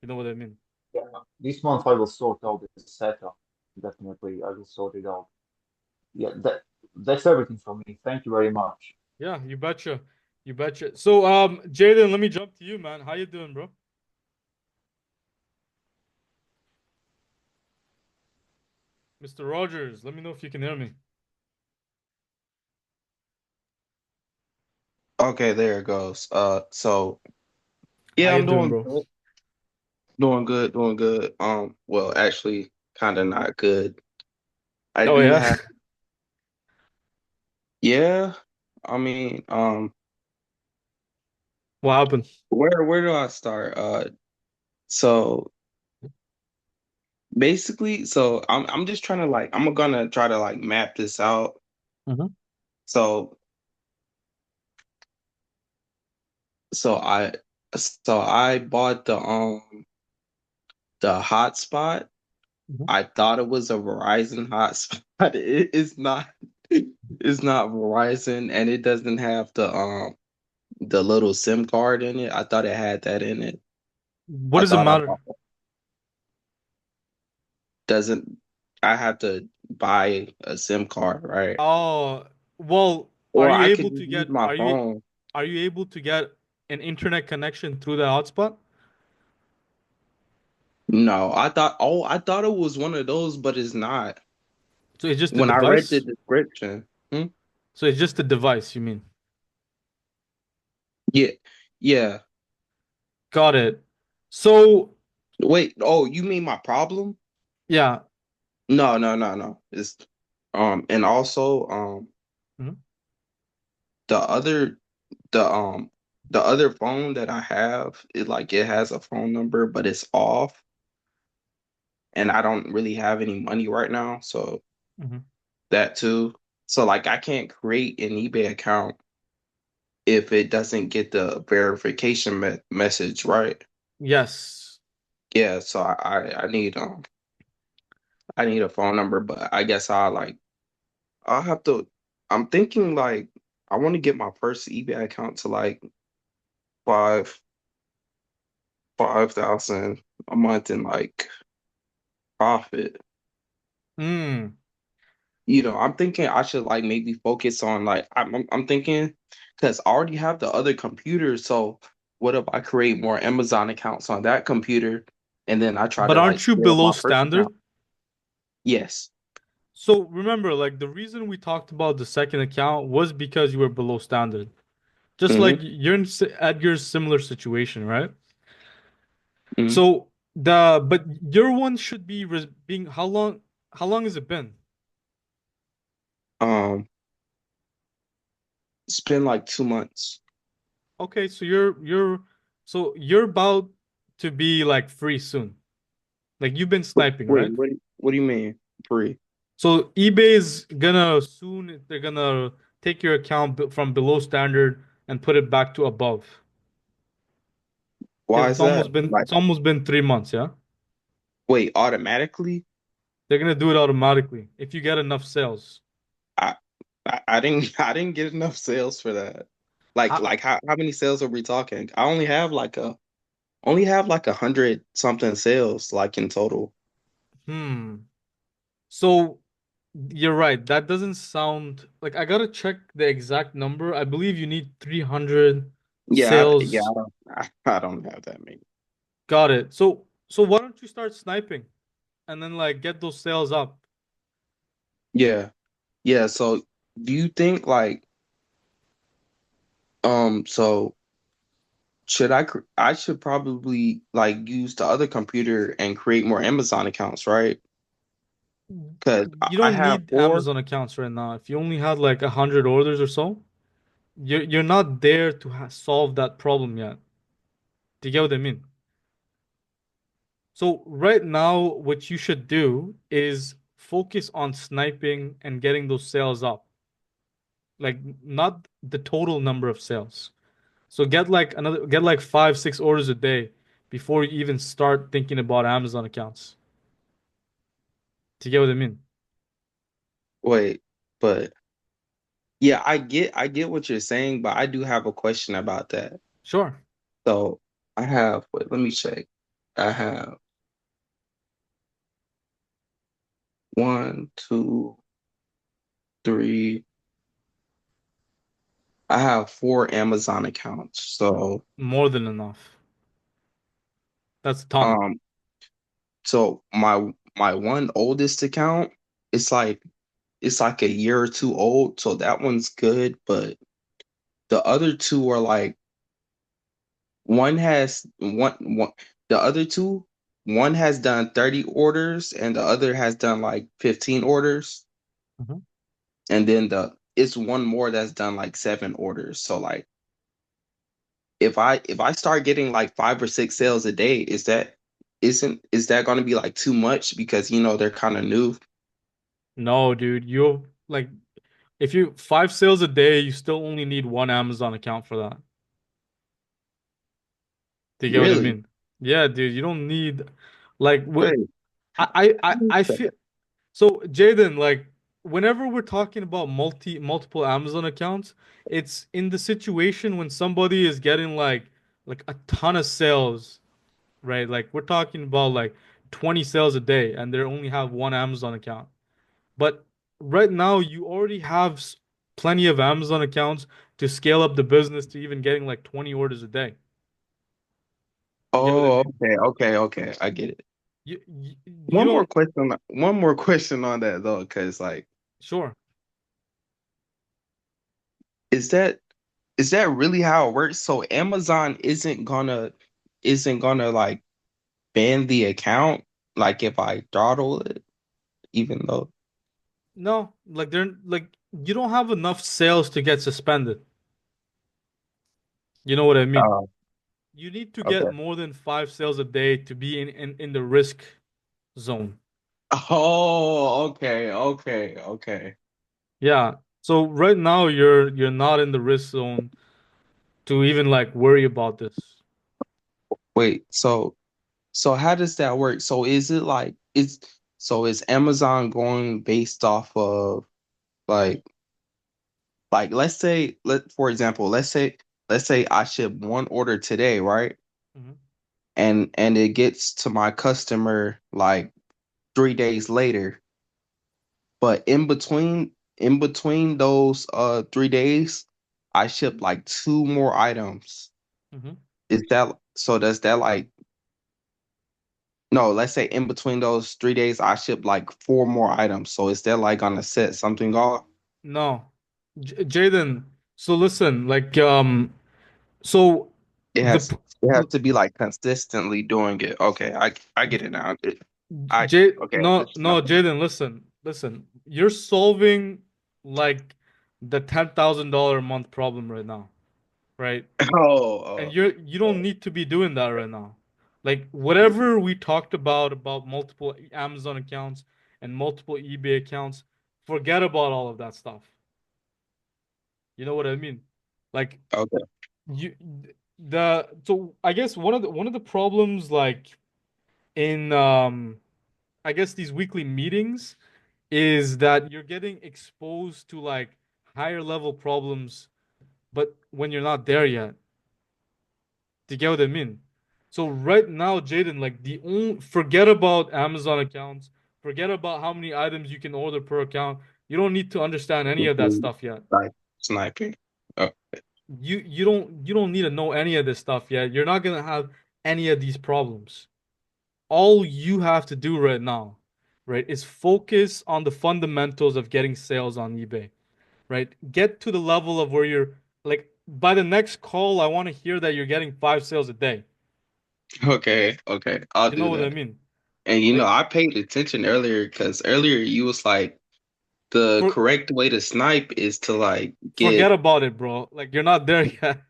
You know what I mean? Yeah. This month I will sort out the setup. Definitely, I will sort it out. Yeah, that's everything from me. Thank you very much. Yeah, you betcha. You betcha. So Jaden, let me jump to you, man. How you doing, bro? Mr. Rogers, let me know if you can hear me. Okay, there it goes. So How yeah, you I'm doing, doing bro? good, doing good, doing good. Well, actually, kind of not good. I Oh do yeah. have, yeah. I mean, What happened? where do I start? So basically, so I'm just trying to like, I'm gonna try to like map this out. Hmm. So so I so I bought the hotspot. Hmm. I thought it was a Verizon hotspot. It's not. It's not Verizon, and it doesn't have the little SIM card in it. I thought it had that in it. What I does it thought I matter? bought doesn't. I have to buy a SIM card, right? Oh, well, Or I could just use my phone. are you able to get an internet connection through the hotspot? No, I thought. Oh, I thought it was one of those, but it's not. So it's just a When I read the device? description, hmm? So it's just a device, you mean? Yeah, yeah. Got it. So, Wait. Oh, you mean my problem? yeah. No, no, no, no. It's and also Mhm. the other the the other phone that I have, it has a phone number, but it's off, and I don't really have any money right now, so Mhm. that too. So like I can't create an eBay account if it doesn't get the verification message, right? Yes. Yeah, so I need a phone number, but I guess I'll have to. I'm thinking like I want to get my first eBay account to like five 5,000 a month in like profit. Mm. I'm thinking I should like maybe focus on like I'm thinking because I already have the other computer. So what if I create more Amazon accounts on that computer and then I try But to like aren't you scale below my first account? standard? Yes. So remember, like the reason we talked about the second account was because you were below standard. Just like Mm-hmm. you're at your similar situation, right? Hmm. So but your one should be being how long has it been? Um, it's been like 2 months. Okay, so you're about to be like free soon. Like you've been sniping, Wait, right? what do you mean? Free? So eBay is gonna soon they're gonna take your account from below standard and put it back to above. Because Why is that? Like, it's almost been 3 months, yeah? wait, automatically? They're gonna do it automatically if you get enough sales. I, I didn't I didn't get enough sales for that. How, How many sales are we talking? I only have like 100 something sales like in total. hmm. So you're right. That doesn't sound like I gotta check the exact number. I believe you need 300 Yeah, sales. I don't have that many. Got it. So why don't you start sniping and then like get those sales up? Yeah. Yeah, so do you think like so I should probably like use the other computer and create more Amazon accounts, right? Cuz You I don't have need four. Amazon accounts right now. If you only had like 100 orders or so, You're not there to ha solve that problem yet. Do you get what I mean? So right now, what you should do is focus on sniping and getting those sales up. Like not the total number of sales. So get like 5, 6 orders a day before you even start thinking about Amazon accounts. Do you get what I mean? Wait, but yeah, I get what you're saying, but I do have a question about that. Sure. So I have, wait, let me check. I have one, two, three. I have four Amazon accounts. So More than enough. That's a ton. um so my one oldest account, it's like it's like a year or two old, so that one's good, but the other two are like one has one the other two, one has done 30 orders and the other has done like 15 orders. Mhm. And then the it's one more that's done like 7 orders. So like if I start getting like 5 or 6 sales a day, is that gonna be like too much because they're kind of new? No, dude, you like if you 5 sales a day, you still only need one Amazon account for that. Do you get what I Really? mean? Yeah, dude, you don't need like what Wait. I feel so Jaden, like whenever we're talking about multiple Amazon accounts, it's in the situation when somebody is getting like a ton of sales, right? Like we're talking about like 20 sales a day and they only have one Amazon account. But right now you already have plenty of Amazon accounts to scale up the business to even getting like 20 orders a day. You get what I Oh, mean? okay. I get it. You don't One more question on that though, because like, sure. is that is that really how it works? So Amazon isn't gonna like ban the account, like if I throttle it, even though. No, like they're like you don't have enough sales to get suspended. You know what I mean? Oh, You need to get okay. more than 5 sales a day to be in the risk zone. Oh, okay. Yeah. So right now you're not in the risk zone to even like worry about this. Wait, so how does that work? So is it like is Amazon going based off of like let for example, let's say I ship one order today, right? Mhm. And it gets to my customer like 3 days later. But in between those 3 days, I ship like two more items. Mhm. Is that so? Does that like no? Let's say in between those 3 days, I ship like four more items. So is that like gonna set something off? No. Jaden, so listen, like so It the has it has to be like consistently doing it. Okay, I get it now. I okay. No, This is no, nothing. Jaden, listen. You're solving like the $10,000 a month problem right now, right? And Oh, you don't need to be doing that right now. Like whatever we talked about multiple Amazon accounts and multiple eBay accounts, forget about all of that stuff. You know what I mean? Like okay. you the so I guess one of the problems like in I guess these weekly meetings is that you're getting exposed to like higher level problems, but when you're not there yet. Do you get what I mean? So right now, Jaden, like the only forget about Amazon accounts, forget about how many items you can order per account. You don't need to understand any of that stuff yet. Like sniping. Oh, You don't need to know any of this stuff yet. You're not gonna have any of these problems. All you have to do right now, right, is focus on the fundamentals of getting sales on eBay, right? Get to the level of where you're like by the next call, I want to hear that you're getting 5 sales a day. okay. I'll You know do what I that. mean? And Like, I paid attention earlier because earlier you was like the For, correct way to snipe is to like forget get, about it, bro. Like you're not there yet.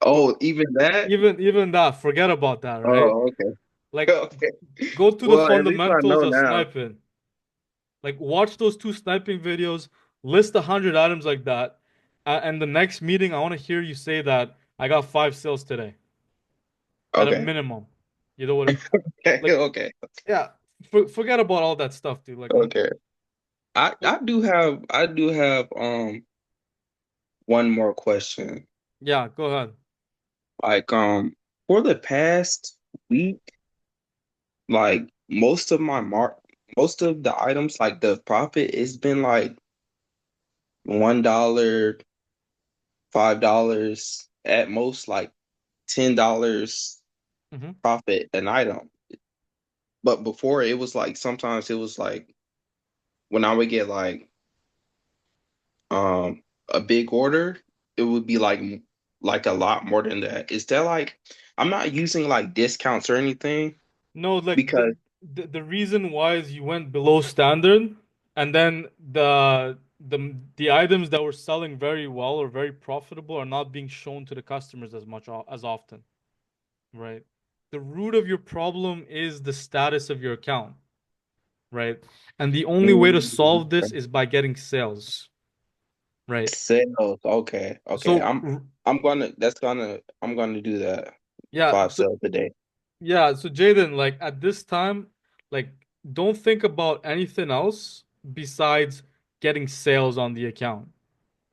So oh, even that? even that, forget about that, right? Oh, okay. Like Okay. go to the Well, at least I fundamentals know of now. sniping. Like watch those two sniping videos, list 100 items like that, and the next meeting, I want to hear you say that I got 5 sales today at a Okay. minimum. You know what? Okay. Like Okay. yeah, forget about all that stuff, dude. Like Okay. I do have one more question. yeah, go ahead. Like for the past week, like most of the items, like the profit has been like $1, $5, at most like $10 Hmm. profit an item. But before it was like sometimes it was like when I would get a big order, it would be like a lot more than that. Is that like I'm not using like discounts or anything No, like because the reason why is you went below standard, and then the items that were selling very well or very profitable are not being shown to the customers as much as often, right? The root of your problem is the status of your account, right? And the only way to solve this is by getting sales, right? sales. Okay, okay. So I'm gonna do that. yeah, Five sales a day. yeah, so Jaden, like at this time, like don't think about anything else besides getting sales on the account.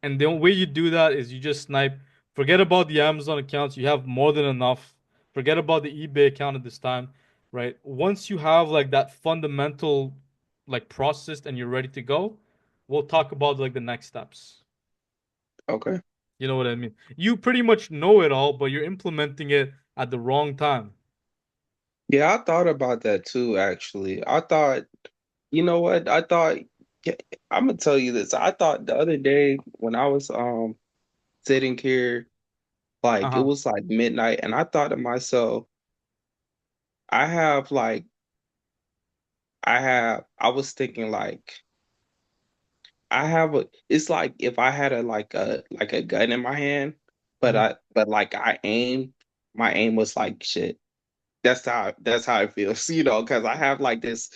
And the only way you do that is you just snipe. Forget about the Amazon accounts. You have more than enough. Forget about the eBay account at this time, right? Once you have like that fundamental like processed and you're ready to go, we'll talk about like the next steps. Okay. You know what I mean? You pretty much know it all, but you're implementing it at the wrong time. Yeah, I thought about that too, actually. I thought, you know what? Yeah, I'm gonna tell you this. I thought the other day when I was sitting here, like it Uh-huh. was like midnight, and I thought to myself, I have like I was thinking like it's like if I had like a gun in my hand, Hmm. but like my aim was like shit. That's how it feels, because I have like this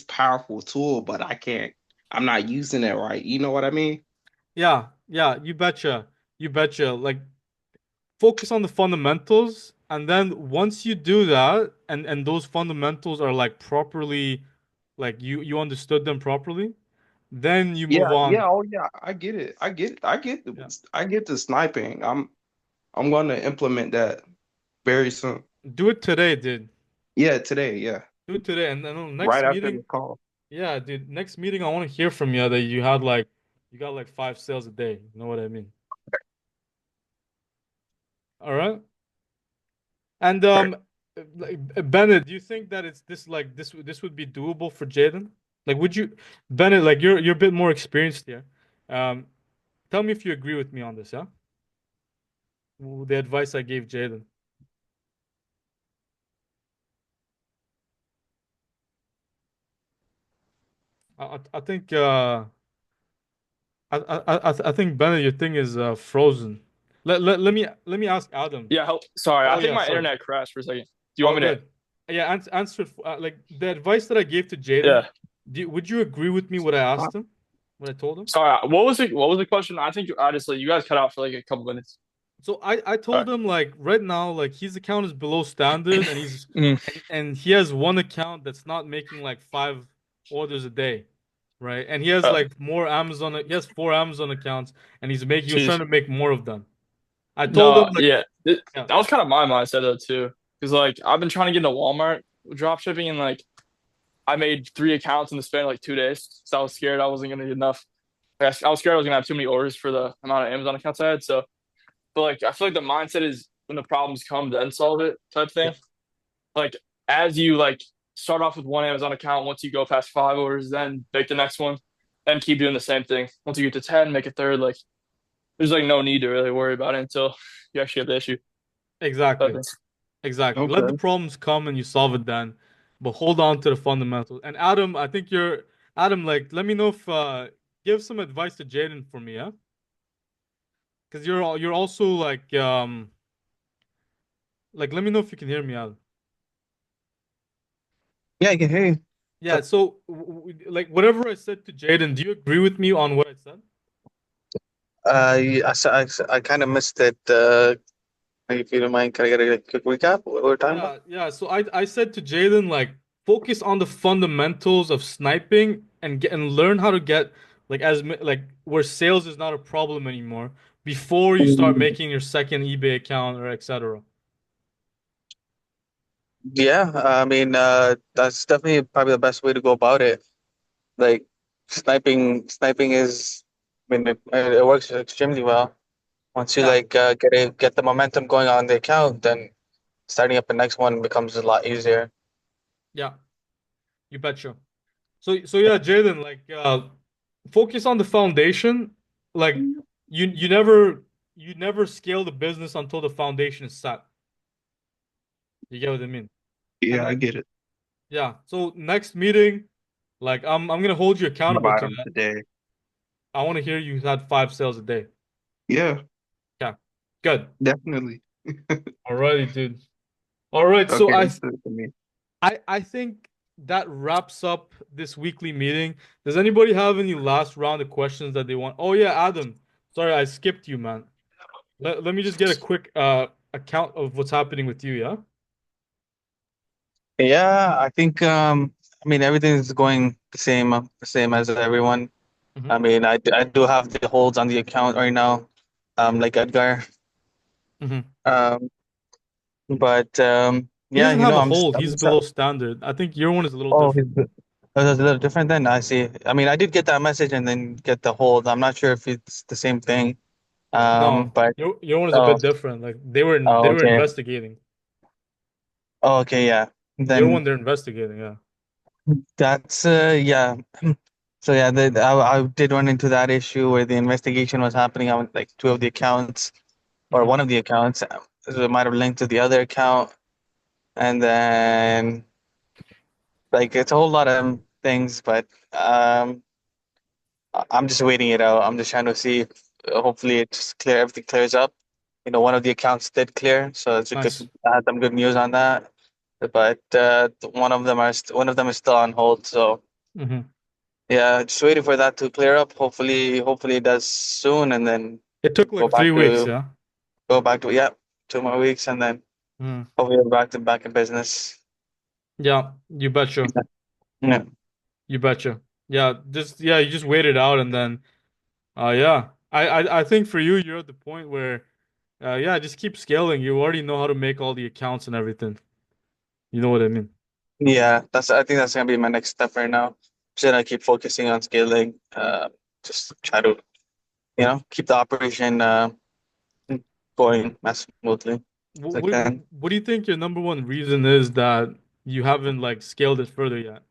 powerful tool, but I'm not using it right. You know what I mean? Yeah, yeah, you betcha. You betcha. Like focus on the fundamentals, and then once you do that and those fundamentals are like properly like you understood them properly, then you Yeah, move on. yeah, oh yeah, Yeah. I get the sniping. I'm gonna implement that very soon. Do it today, dude. Yeah, today, yeah. Do it today, and then on the next Right after the meeting, call. yeah, dude, next meeting I want to hear from you that you had like you got like 5 sales a day. You know what I mean? All right. And All right. like, Bennett, do you think that it's this like this would be doable for Jaden? Like, would you, Bennett? Like, you're a bit more experienced here. Um, tell me if you agree with me on this, yeah? The advice I gave Jaden. I think I think Bennett, your thing is frozen. Let me ask Adam. Yeah, sorry. Oh I think yeah, my sorry. internet crashed for a second. Do you All want me to? good. Yeah, answer it. Like the advice that I gave to Jaden. Yeah. Would you agree with me what I Uh, asked him? What I told him? Sorry. What was the question? I think honestly, you guys cut out for like a couple minutes. So I All told him like right now like his account is below standard and he's right. and he has one account that's not making like 5 orders a day, right? And he has Uh, like more Amazon he has 4 Amazon accounts and he was trying Jeez. to make more of them. I told him No, like yeah. yeah. That was kind of my mindset though too. Because like I've been trying to get into Walmart drop shipping and like I made 3 accounts in the span of like 2 days. So I was scared I wasn't gonna get enough. Like, I was scared I was gonna have too many orders for the amount of Amazon accounts I had. So, but like I feel like the mindset is when the problems come, then solve it type Yeah, thing. Like as you like start off with one Amazon account, once you go past 5 orders, then make the next one, and keep doing the same thing. Once you get to 10, make a third. Like there's like no need to really worry about it until you actually have the issue. Type exactly. thing. Exactly. Let the Okay. problems come and you solve it then. But hold on to the fundamentals. And Adam, I think you're Adam, like, let me know if give some advice to Jaden for me, yeah? Because you're also like let me know if you can hear me out. Yeah, I can hear you. Yeah, so like whatever I said to Jaden, do you agree with me on what I said? I kind of missed it. If you don't mind, can I get a quick recap? What we're talking about? Yeah. So I said to Jaden like focus on the fundamentals of sniping and get and learn how to get like like where sales is not a problem anymore before you start Mm, making your second eBay account or etc. yeah, I mean, that's definitely probably the best way to go about it. Like sniping is, I mean, it works extremely well. Once you Yeah, like get the momentum going on the account, then starting up the next one becomes a lot easier. yeah, you betcha. So yeah, Jaden, like focus on the foundation. Like you never scale the business until the foundation is set. You get what I mean? Yeah, And I get it. yeah, so next meeting, like I'm gonna hold you I'm accountable to bottom that. today. I want to hear you had 5 sales a day. Yeah, Yeah, good. definitely. Alrighty, dude. All right, so Okay, I that's good for me. I think that wraps up this weekly meeting. Does anybody have any last round of questions that they want? Oh yeah, Adam. Sorry, I skipped you, man. Let me just get a quick account of what's happening with you, yeah? Yeah, I think I mean everything is going the same as everyone. Mm-hmm. I mean, I do have the holds on the account right now, like Edgar. Mm-hmm. Um, but He yeah, doesn't you have know, a hold. He's below standard. I think your one is a little oh, different. oh, that's a little different then. I see. I mean, I did get that message and then get the hold. I'm not sure if it's the same thing. No, But your one is a oh, bit different. Like they oh, were okay. investigating. Oh, okay, yeah. Your Then one they're investigating, yeah. that's yeah. So yeah, I did run into that issue where the investigation was happening on like two of the accounts or Mm-hmm. one of the accounts. So it might have linked to the other account, and then like it's a whole lot of things, but I'm just waiting it out. I'm just trying to see if hopefully it's clear. Everything clears up. You know, one of the accounts did clear, so it's a good. Nice. I had some good news on that. But one of them is still on hold. So Mm-hmm. yeah, just waiting for that to clear up. Hopefully it does soon, and then It took go like back 3 weeks, to yeah. yeah, 2 more weeks, and then Mm. hopefully we're back in business. Yeah, you betcha. Yeah, You betcha. Yeah, just yeah, you just wait it out and then yeah. I think for you you're at the point where yeah, just keep scaling. You already know how to make all the accounts and everything. You know what I mean? yeah. I think that's gonna be my next step right now. Should I keep focusing on scaling? Just try to keep the operation going as smoothly as I can. What do you think your number one reason is that you haven't like scaled it further yet?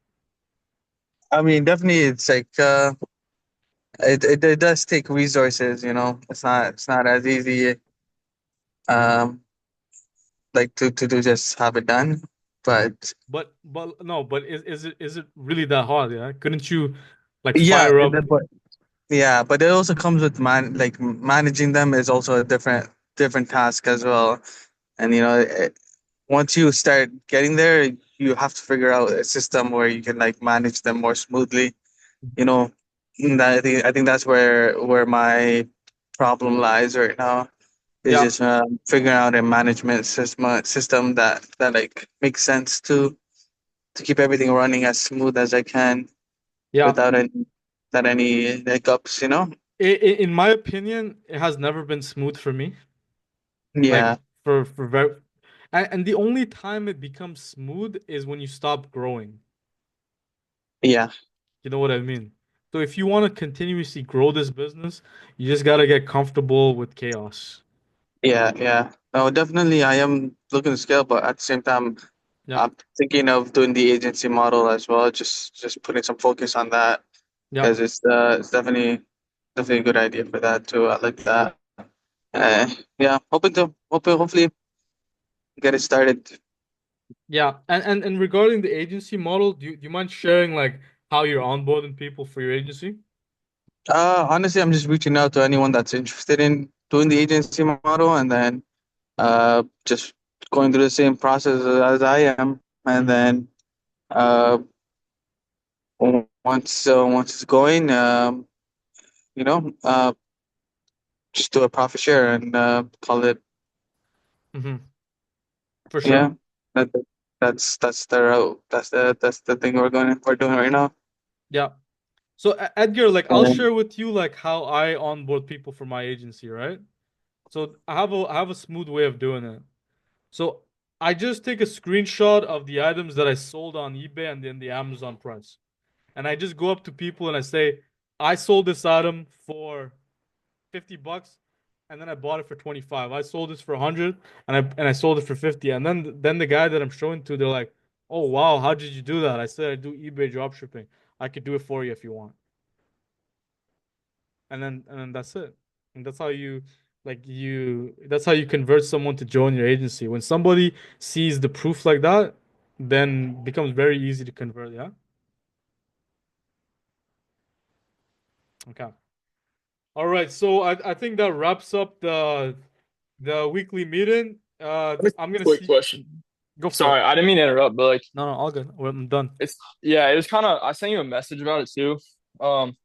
I mean, definitely, it's like it does take resources. You know, it's not as easy like to just have it done. But But no, but is it really that hard, yeah? Couldn't you like yeah, fire up? but it also comes with managing them is also a different task as well. And once you start getting there, you have to figure out a system where you can like manage them more smoothly. You know, I think that's where my problem lies right now. Is Yeah, just figuring out a management system that like makes sense to keep everything running as smooth as I can yeah. without any hiccups. In my opinion, it has never been smooth for me. Like Yeah, for very and the only time it becomes smooth is when you stop growing. yeah, You know what I mean? So if you want to continuously grow this business, you just gotta get comfortable with chaos. yeah. No, definitely, I am looking to scale, but at the same time, Yep, I'm thinking of doing the agency model as well. Just putting some focus on that yep. because it's definitely a good idea for that too. I like that. Yeah, hopefully get it started. Yeah, and regarding the agency model, do you mind sharing like how you're onboarding people for your agency? Honestly, I'm just reaching out to anyone that's interested in doing the agency model, and then just going through the same process as I am, and then uh, once it's going, you know, just do a profit share and call it. Hmm. For sure. Yeah, that, that's the route. That's the thing we're doing right now. Yeah. So Edgar, like I'll Um, share with you like how I onboard people for my agency, right? So I have a smooth way of doing it. So I just take a screenshot of the items that I sold on eBay and then the Amazon price. And I just go up to people and I say, I sold this item for $50 and then I bought it for 25. I sold this for 100 and I sold it for 50. And then the guy that I'm showing to, they're like, "Oh wow, how did you do that?" I said I do eBay dropshipping. I could do it for you if you want. And then that's it. And that's how you convert someone to join your agency. When somebody sees the proof like that, then it becomes very easy to convert, yeah? Okay. All right, so I think that wraps up the weekly meeting. I'm gonna Quick see. question. Go for it. Sorry, I didn't mean to interrupt, but like No, no, all good. I'm done. it's yeah, it was kind of I sent you a message about it too. Um,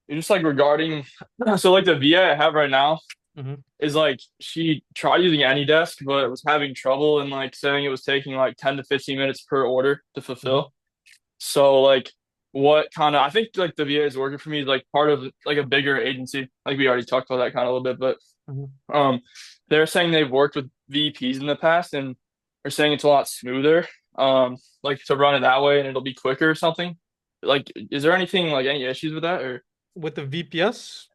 it's just like regarding so like the VA I have right now Hmm. is like she tried using AnyDesk, but was having trouble and like saying it was taking like 10 to 15 minutes per order to Hmm. fulfill. So like what kind of I think like the VA is working for me is like part of like a bigger agency. Like we already talked about that kind of a little bit, but Hmm. um they're saying they've worked with VPs in the past and are saying it's a lot smoother. Like to run it that way and it'll be quicker or something. Like is there anything like any issues with that or With the VPS,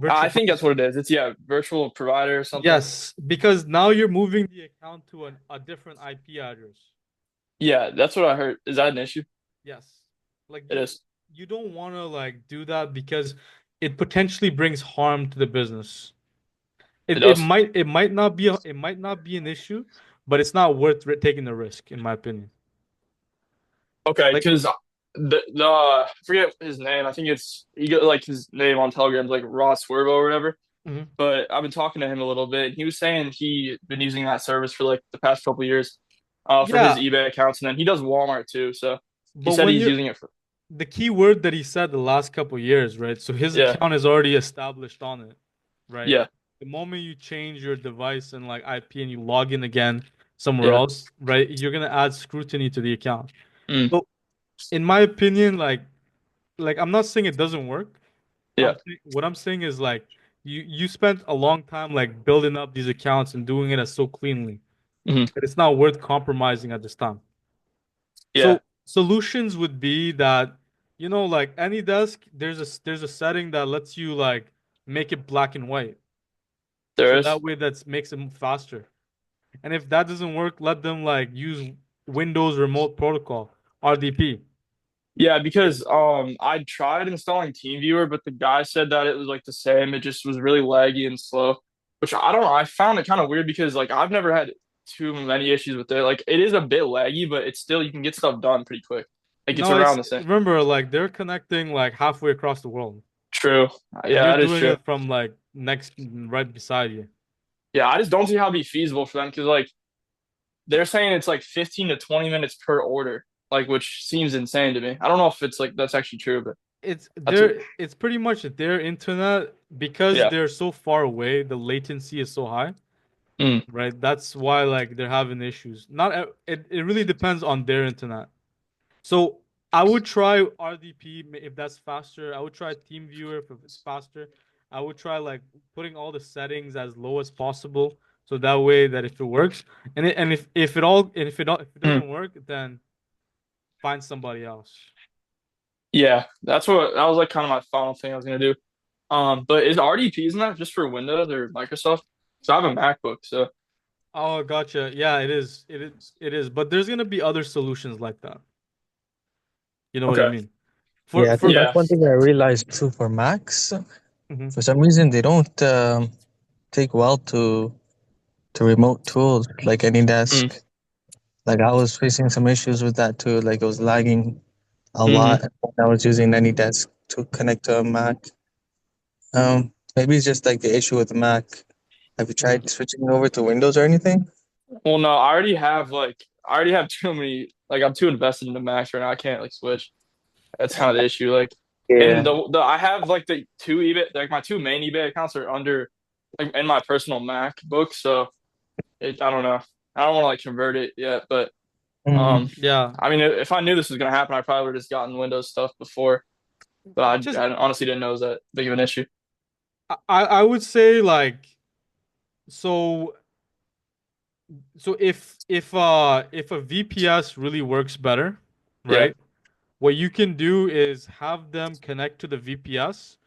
I virtual think that's private. what it is. It's yeah, virtual provider or something. Yes, because now you're moving the account to a different IP address. Yeah, that's what I heard. Is that an issue? Yes. Like It is. you don't want to like do that because it potentially brings harm to the business. It It does. might not be an issue, but it's not worth taking the risk, in my opinion. Okay, Like, because the I forget his name. I think it's he got like his name on Telegram is like Raw Swervo or whatever. mhm. But I've been talking to him a little bit. He was saying he been using that service for like the past couple of years, for his Yeah, eBay accounts, and then he does Walmart too. So he but said when he's you're using it for the key word that he said the last couple years, right? So his yeah, account is already established on it, right? yeah, The moment you change your device and like IP and you log in again somewhere yeah, else, right? You're gonna add scrutiny to the account. mm, So in my opinion, like I'm not saying it doesn't work. yeah, What I'm saying is like you spent a long time like building up these accounts and doing it as so cleanly mhm, that it's not worth compromising at this time. yeah. So solutions would be that, like any desk, there's a setting that lets you like make it black and white. There So is. that way that makes it faster. And if that doesn't work, let them like use Windows Remote Protocol, RDP. Yeah, because I tried installing TeamViewer, but the guy said that it was like the same. It just was really laggy and slow, which I don't know. I found it kind of weird because like I've never had too many issues with it. Like it is a bit laggy, but it's still you can get stuff done pretty quick. Like it's No, around it's the same. remember like they're connecting like halfway across the world, True. and Yeah, you're that is doing true. it from like next right beside you. Yeah, I just don't see how it'd be feasible for them because like they're saying it's like 15 to 20 minutes per order, like which seems insane to me. I don't know if it's like that's actually true, but that's what. It's pretty much their internet because Yeah. they're so far away, the latency is so high, Mm, right? That's why like they're having issues. Not it really depends on their internet. So I would try RDP if that's faster. I would try TeamViewer if it's faster. I would try like putting all the settings as low as possible, so that way that if it works, and if it mm. doesn't work, then find somebody else. Yeah, that's what that was like kind of my final thing I was gonna do. But is RDP isn't that just for Windows or Microsoft? So I have a MacBook, so Oh, gotcha. Yeah, it is. It is. But there's gonna be other solutions like that. You know what I okay. mean? For Yeah, I think for that's Yeah. one thing I realized too for Macs. Mhm. For some reason, they don't take well to remote tools like Mm, AnyDesk. Like I was facing some issues with that too. Like it was lagging a Hmm. lot when I was using AnyDesk to connect to a Mac. Maybe it's just like the issue with the Mac. Have you tried switching over to Windows or anything? Well, no, I already have too many. Like, I'm too invested into Macs right now. I can't like switch. That's kind of the issue. Like, and Yeah. the I have like the two eBay, like my two main eBay accounts are under like in my personal MacBook. So I don't know. I don't want to like convert it yet, but Mm. Yeah. I mean, if I knew this was gonna happen, I probably would have just gotten Windows stuff before. But Just I honestly didn't know it was that big of an issue. I would say like so if a VPS really works better, Yeah, right? What you can do is have them connect to the VPS,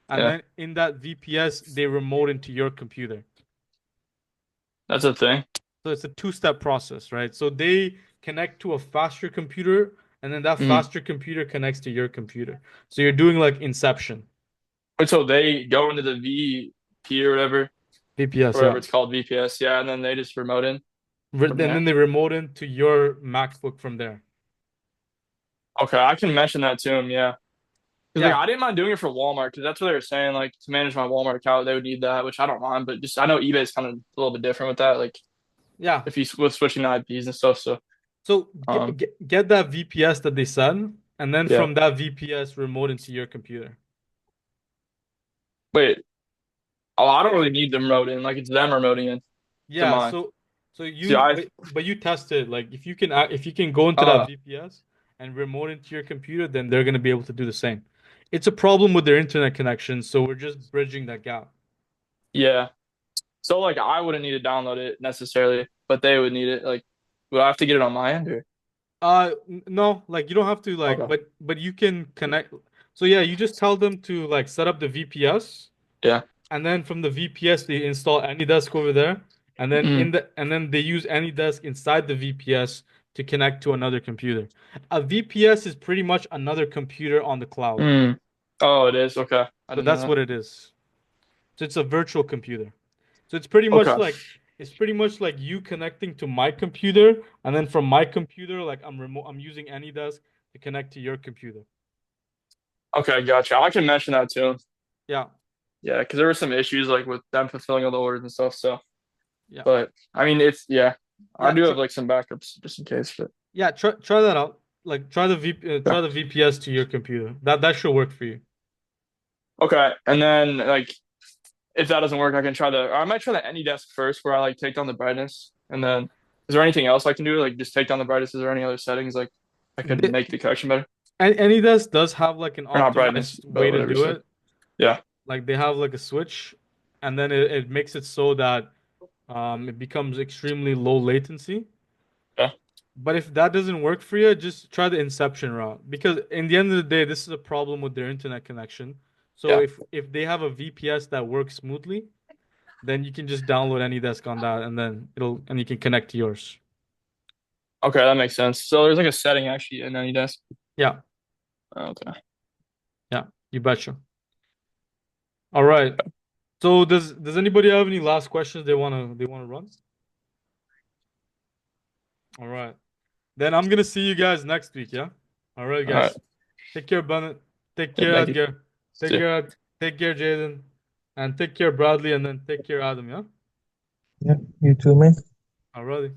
and yeah, then in that VPS they remote into your computer. that's a thing. So it's a two-step process, right? So they connect to a faster computer, and then that Mm. faster computer connects to your computer. So you're doing like Inception. Wait, so they go into the VP or whatever, VPS, or whatever yeah. it's called, VPS, yeah, and then they just remote in from And then there. they remote into your MacBook from there. Okay, I can mention that to him, yeah. Because like Yeah, I didn't mind doing it for Walmart because that's what they were saying. Like to manage my Walmart account, they would need that, which I don't mind. But just I know eBay's kind of a little bit different with that. Like yeah. if you with switching to IPs and stuff. So So um, get that VPS that they send, and then yeah. from that VPS remote into your computer. Wait. Oh, I don't really need them remote in. Like it's them remoting in to Yeah, mine. so See, you I but you test it. Like if you can go into that uh VPS and remote into your computer, then they're gonna be able to do the same. It's a problem with their internet connection, so we're just bridging that gap. yeah. So like I wouldn't need to download it necessarily, but they would need it. Like, would I have to get it on my end or No, like you don't have to like, okay? but you can connect. So yeah, you just tell them to like set up the VPS, Yeah. and then from the VPS they install AnyDesk over there, and then Mm, they use AnyDesk inside the VPS to connect to another computer. A VPS is pretty much another computer on the cloud. mm. Oh, it is. Okay. I So didn't know that's that. what it is. So it's a virtual computer. So Okay. it's pretty much like you connecting to my computer, and then from my computer, like I'm using AnyDesk to connect to your computer. Okay, gotcha. I can mention that too. Yeah, Yeah, because there were some issues like with them fulfilling all the orders and stuff. So, yeah, but I mean, it's yeah, I yeah. do have like some backups just in case. But Yeah, try that out. Like yeah. try the VPS to your computer. That should work for you. Okay, and then like if that doesn't work, I can try the. Or I might try the AnyDesk first, where I like take down the brightness, and then is there anything else I can do? Like just take down the brightness. Is there any other settings like I could The, make the connection better, AnyDesk does have like an or not brightness, optimized but way to whatever you do said. it. Yeah. Like they have like a switch, and then it makes it so that it becomes extremely low latency. Yeah. But if that doesn't work for you, just try the Inception route. Because in the end of the day, this is a problem with their internet connection. So Yeah. if they have a VPS that works smoothly, then you can just download AnyDesk on that, and then you can connect to yours. Okay, that makes sense. So there's like a setting actually in AnyDesk. Yeah, Okay. yeah, you betcha. All right. So does anybody have any last questions they wanna run? All right. Then I'm gonna see you guys next week, yeah? All right, All right. guys. Take care, Bennett. Take Yeah, care, thank you. Edgar. See ya. Take care, Jaden. And take care, Bradley, and then take care, Adam, yeah? Yeah, you too, man. Alrighty.